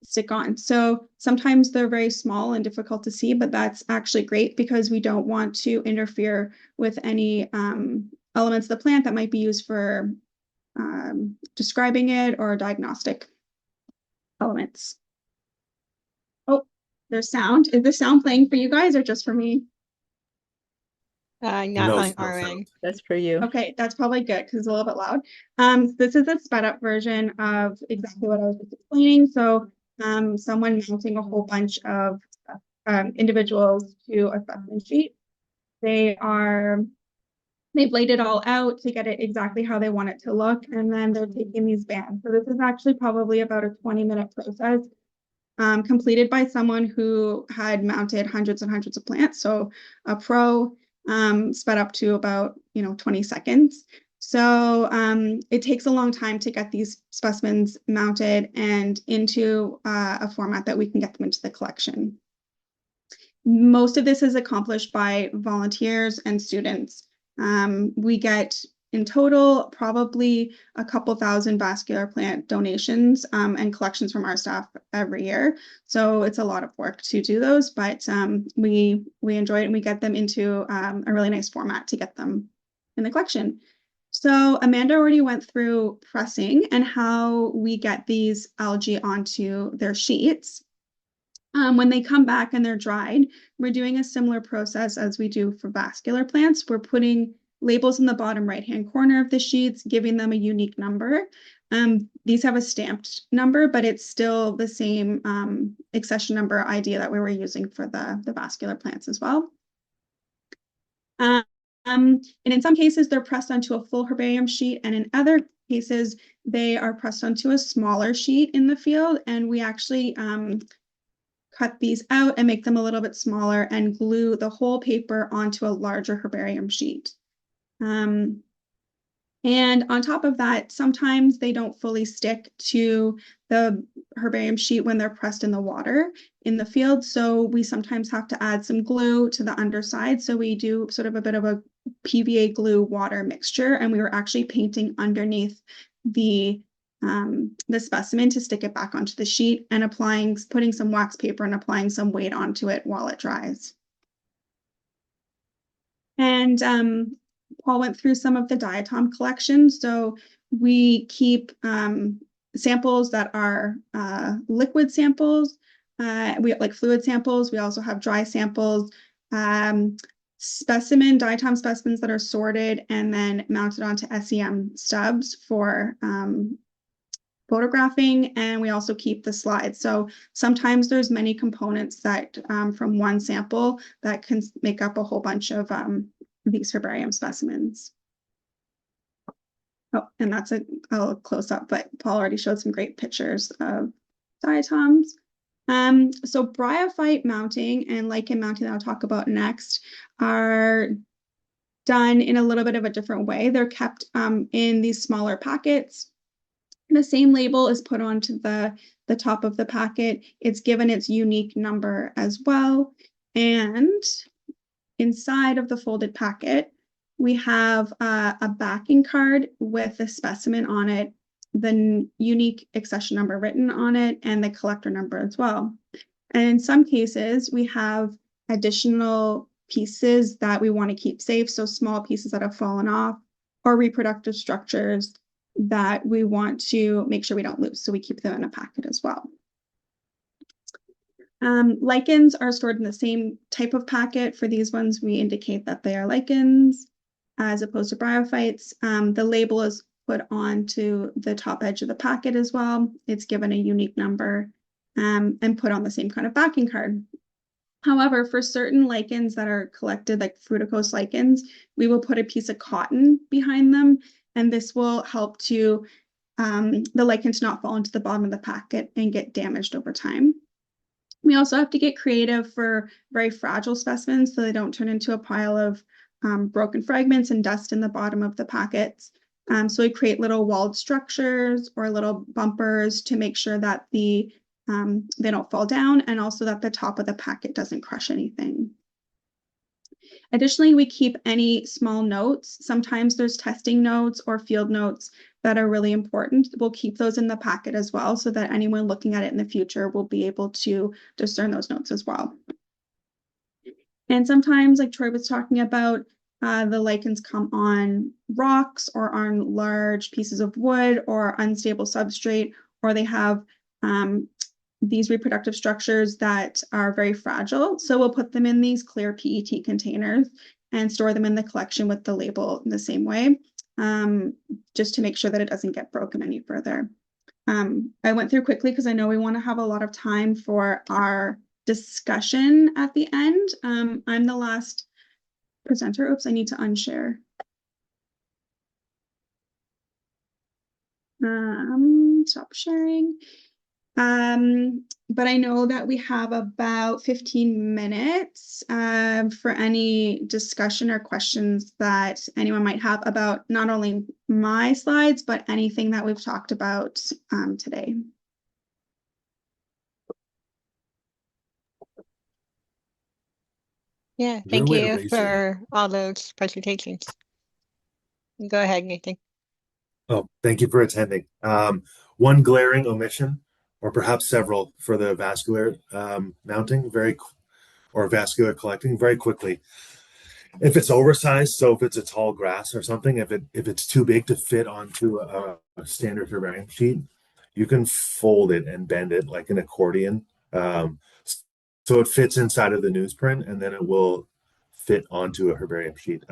stick on. So sometimes they're very small and difficult to see, but that's actually great because we don't want to interfere with any elements of the plant that might be used for describing it or diagnostic elements. Oh, there's sound. Is the sound playing for you guys or just for me? Not No, on no our sound. end. That's for you. Okay, that's probably good because it's a little bit loud. This is a sped up version of exactly what I was just explaining. So someone mounting a whole bunch of individuals to a specimen sheet. They've laid it all out to get it exactly how they want it to look, and then they're taking these bands. So this is actually probably about a 20-minute process completed by someone who had mounted hundreds and hundreds of plants. So a pro sped up to about 20 seconds. So it takes a long time to get these specimens mounted and into a format that we can get them into the collection. Most of this is accomplished by volunteers and students. We get in total probably a couple thousand vascular plant donations and collections from our staff every year. So it's a lot of work to do those, but we enjoy it and we get them into a really nice format to get them in the collection. So Amanda already went through pressing and how we get these algae onto their sheets. When they come back and they're dried, we're doing a similar process as we do for vascular plants. We're putting labels in the bottom right-hand corner of the sheets, giving them a unique number. These have a stamped number, but it's still the same accession number idea that we were using for the vascular plants as well. And in some cases, they're pressed onto a full herbarium sheet, and in other cases, they are pressed onto a smaller sheet in the field, and we actually cut these out and make them a little bit smaller and glue the whole paper onto a larger herbarium sheet. And on top of that, sometimes they don't fully stick to the herbarium sheet when they're pressed in the water in the field. So we sometimes have to add some glue to the underside. So we do sort of a bit of a PVA glue water mixture, and we were actually painting underneath the specimen to stick it back onto the sheet and putting some wax paper and applying some weight onto it while it dries. And Paul went through some of the diatom collections. So we keep samples that are liquid samples. We like fluid samples. We also have dry samples, diatom specimens that are sorted and then mounted onto SEM stubs for photographing, and we also keep the slides. So sometimes there's many components that from one sample that can make up a whole bunch of these herbarium specimens. Oh, and that's a close up, but Paul already showed some great pictures of diatoms. So bryophyte mounting and lichen mounting that I'll talk about next are done in a little bit of a different way. They're kept in these smaller packets. The same label is put onto the the top of the packet, it's given its unique number as well. And inside of the folded packet, we have a backing card with a specimen on it, the unique accession number written on it, and the collector number as well. And in some cases, we have additional pieces that we want to keep safe, so small pieces that have fallen off, or reproductive structures that we want to make sure we don't lose, so we keep them in a packet as well. Lichens are stored in the same type of packet. For these ones, we indicate that they are lichens as opposed to bryophytes. The label is put onto the top edge of the packet as well. It's given a unique number and put on the same kind of backing card. However, for certain lichens that are collected, like fruticose lichens, we will put a piece of cotton behind them, and this will help to the lichen to not fall into the bottom of the packet and get damaged over time. We also have to get creative for very fragile specimens so they don't turn into a pile of broken fragments and dust in the bottom of the packets. So we create little walled structures or little bumpers to make sure that they don't fall down, and also that the top of the packet doesn't crush anything. Additionally, we keep any small notes. Sometimes there's testing notes or field notes that are really important. We'll keep those in the packet as well, so that anyone looking at it in the future will be able to discern those notes as well. And sometimes, like Troy was talking about, the lichens come on rocks or on large pieces of wood or unstable substrate, or they have these reproductive structures that are very fragile. So we'll put them in these clear PET containers and store them in the collection with the label in the same way, just to make sure that it doesn't get broken any further. I went through quickly because I know we want to have a lot of time for our discussion at the end. I'm the last presenter. Oops, I need to unshare. Stop sharing. But I know that we have about 15 minutes for any discussion or questions that anyone might have about not only my slides, but anything that we've talked about today. Yeah, thank you for all those presentations. Go ahead, Nathan. Oh, thank you for attending. One glaring omission, or perhaps several, for the vascular mounting, or vascular collecting, very quickly. If it's oversized, so if it's a tall grass or something, if it's too big to fit onto a standard herbarium sheet, you can fold it and bend it like an accordion. So it fits inside of the newsprint, and then it will fit onto a herbarium sheet.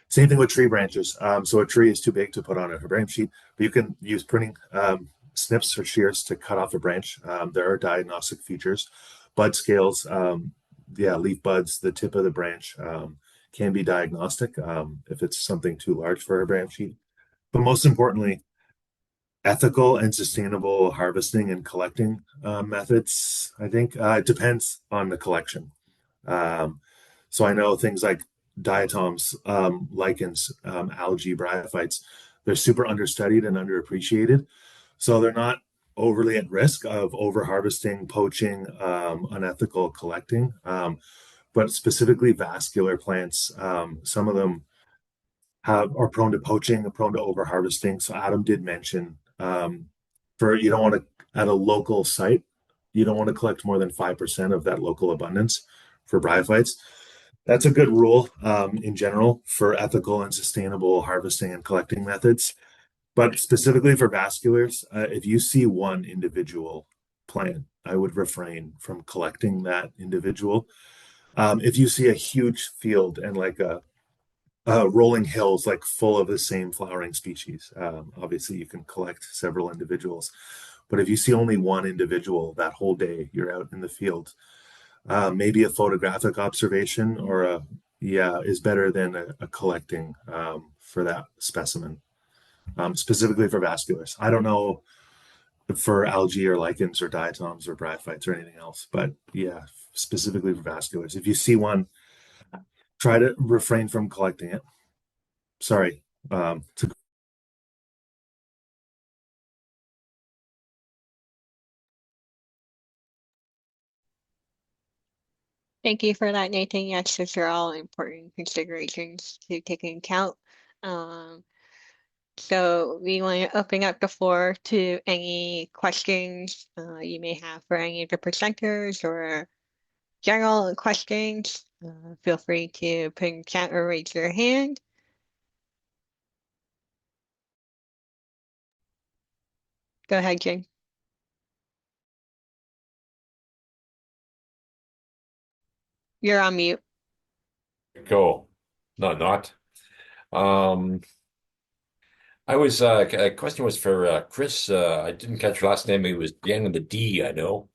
Same thing with tree branches. So a tree is too big to put on a herbarium sheet, but you can use printing snips or shears to cut off a branch. There are diagnostic features. Bud scales, leaf buds, the tip of the branch can be diagnostic if it's something too large for a herbarium sheet. But most importantly, ethical and sustainable harvesting and collecting methods, I think, it depends on the collection. So I know things like diatoms, lichens, algae, bryophytes, they're super understudied and underappreciated. So they're not overly at risk of over-harvesting, poaching, unethical collecting. But specifically vascular plants, some of them are prone to poaching, prone to over-harvesting. So Adam did mention you don't want to, at a local site, you don't want to collect more than 5% of that local abundance for bryophytes. That's a good rule in general for ethical and sustainable harvesting and collecting methods. But specifically for vasculars, if you see one individual plant, I would refrain from collecting that individual. If you see a huge field and like a rolling hills, like full of the same flowering species, obviously you can collect several individuals. But if you see only one individual that whole day you're out in the field, maybe a photographic observation or is better than a collecting for that specimen. Specifically for vasculars. I don't know for algae or lichens or diatoms or bryophytes or anything else, but yeah, specifically for vasculars. If you see one, try to refrain from collecting it. Sorry. To Thank you for that, Nathan. Yes, those are all important considerations to take into account. So we want to open up the floor to any questions you may have for any of the presenters or general questions. Feel free to put in chat or raise your hand. Go ahead, Jane. You're on mute. Go. No, not. I was a question was for Chris. I didn't catch your last name. It was the end of the D, I know.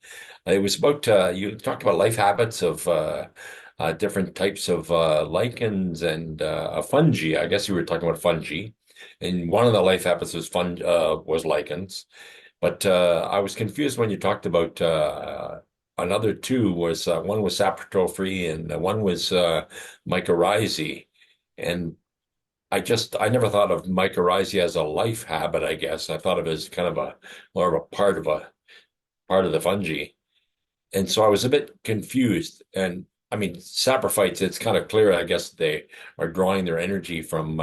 It was about you talked about life habits of different types of lichens and fungi. I guess you were talking about fungi, and one of the life habits was lichens. But I was confused when you talked about another two was one was saprotrophy and one was mycorrhizae. And I never thought of mycorrhizae as a life habit, I guess. I thought of it as kind of a more of a part of the fungi. And so I was a bit confused. And I mean, saprophytes, it's kind of clear, I guess they are drawing their energy from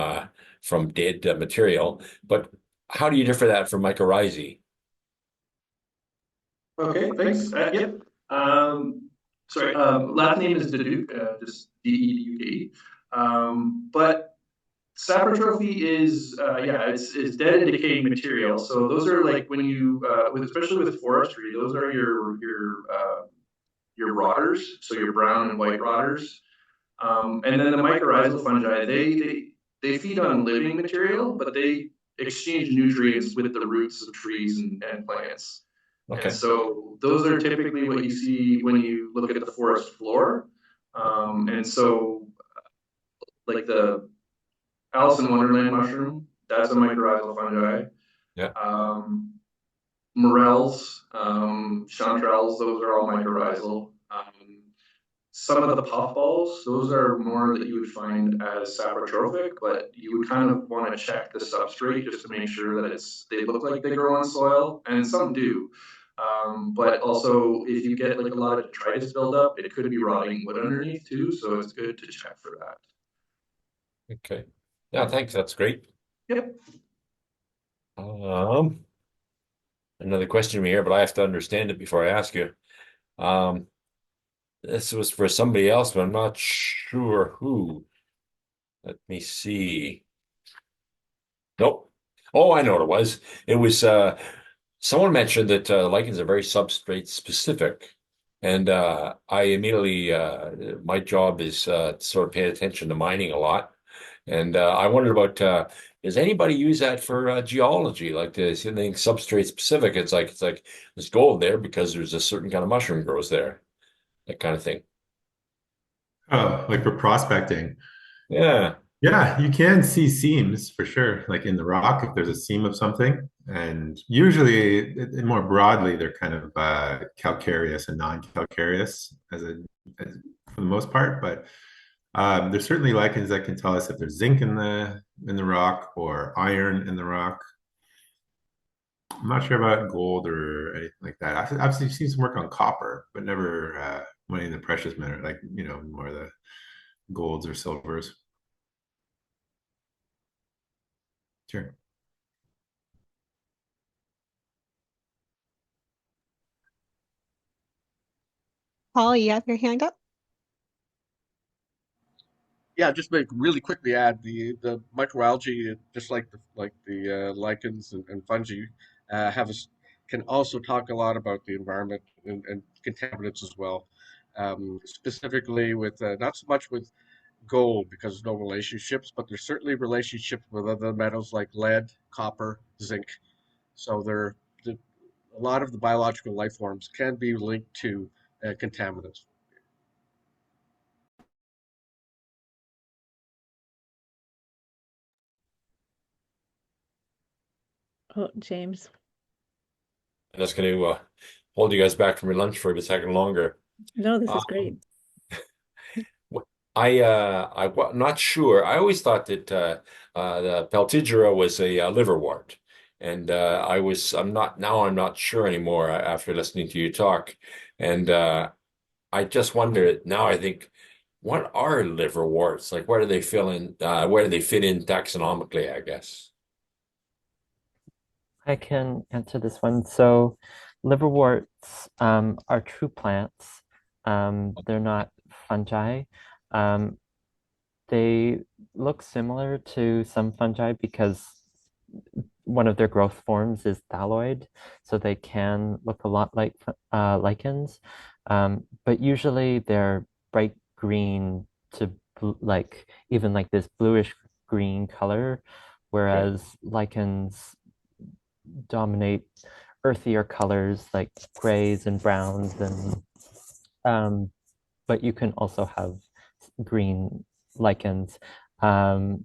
dead material. But how do you differ that from mycorrhizae? Okay, thanks. Yep. Sorry, last name is Deduk, just D-E-D-U-K-E. But saprotrophy is, yeah, it's dead and decaying material. So those are like when you, especially with forestry, those are your rotters, so your brown and white rotters. And then the mycorrhizal fungi, they feed on living material, but they exchange nutrients with the roots of trees and plants. Okay. And so those are typically what you see when you look at the forest floor. And so like the Alice in Wonderland mushroom, that's a mycorrhizal fungi. Yeah. Morels, chanterelles, those are all mycorrhizal. Some of the puffballs, those are more that you would find as saprotrophic, but you would kind of want to check the substrate just to make sure that they look like they grow on soil, and some do. But also, if you get like a lot of detritus buildup, it could be rotting wood underneath too, so it's good to check for that. Okay. Yeah, thanks. That's great. Yep. Another question here, but I have to understand it before I ask you. This was for somebody else, but I'm not sure who. Let me see. Nope. Oh, I know what it was. It was someone mentioned that lichens are very substrate specific. And I immediately, my job is to sort of pay attention to mining a lot. And I wondered about, does anybody use that for geology? Like this thing substrate specific? It's like there's gold there because there's a certain kind of mushroom grows there, that kind of thing. Oh, like for prospecting. Yeah. Yeah, you can see seams for sure, like in the rock if there's a seam of something. And usually, more broadly, they're kind of calcareous and non-calcareous as for the most part. But there's certainly lichens that can tell us if there's zinc in the rock or iron in the rock. I'm not sure about gold or anything like that. I've seen some work on copper, but never any of the precious metal, like more the golds or silvers. Sure. Paul, you have your hand up? Yeah, just really quickly add the microalgae, just like the lichens and fungi, can also talk a lot about the environment and contaminants as well. Specifically with not so much with gold because there's no relationships, but there's certainly relationships with other metals like lead, copper, zinc. So a lot of the biological life forms can be linked to contaminants. Oh, James. I'm just going to hold you guys back from your lunch for a second longer. No, this is great. I'm not sure. I always thought that the Peltigera was a liverwort, and I'm not sure anymore after listening to you talk. And I just wonder now, I think, what are liverworts? Like, where do they where do they fit in taxonomically, I guess? I can answer this one. So liverworts are true plants. They're not fungi. Um, they look similar to some fungi because one of their growth forms is thalloid, so they can look a lot like lichens, but usually they're bright green to like even like this bluish green color, whereas lichens dominate earthier colors like grays and browns and but you can also have green lichens. Um,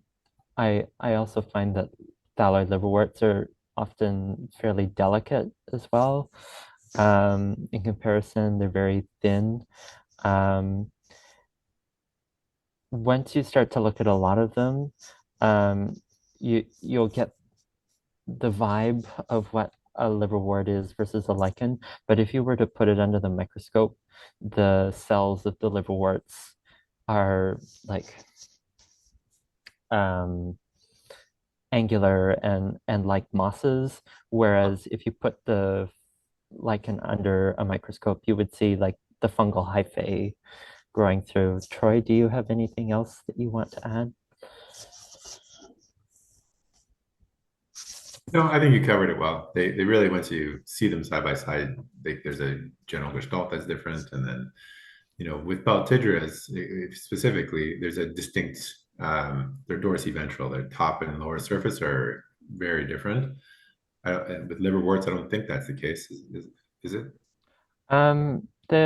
I also find that thalloid liverworts are often fairly delicate as well. In comparison, they're very thin. Um, Once you start to look at a lot of them, you'll get the vibe of what a liverwort is versus a lichen. But if you were to put it under the microscope, the cells of the liverworts are like angular and like mosses, whereas if you put the lichen under a microscope, you would see like the fungal hyphae growing through. Troy, do you have anything else that you want to add? No, I think you covered it well. They really, once you see them side by side, there's a general gestalt that's different, and then with Baltidras specifically, there's a distinct. Their dorsiventral, their top and lower surface are very different. And with liverworts, I don't think that's the case. Is it? The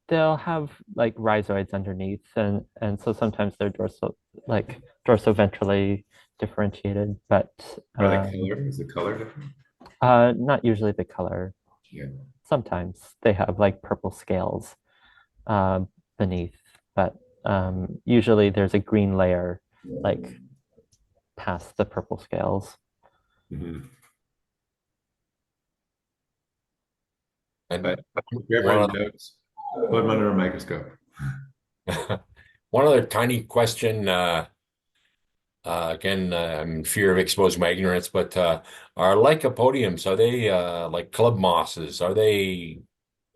they'll have like rhizoids underneath, and so sometimes they're dorsoventrally differentiated, but Are they color? Is the color different? not usually the color. Yeah. Sometimes they have like purple scales beneath, but usually there's a green layer like past the purple scales. Mm-hmm. And but everyone knows, put them under a microscope. one other tiny question. Again, I'm in fear of exposing my ignorance, but are lycopodiums, are they like club mosses?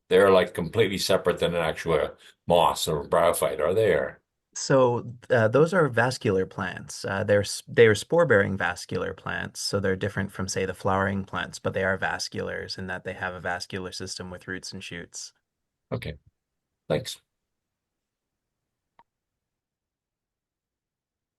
They're like completely separate than an actual moss or bryophyte, are they? Or? So those are vascular plants. They are spore-bearing vascular plants, so they're different from, say, the flowering plants, but they are vasculars in that they have a vascular system with roots and shoots. Okay, thanks.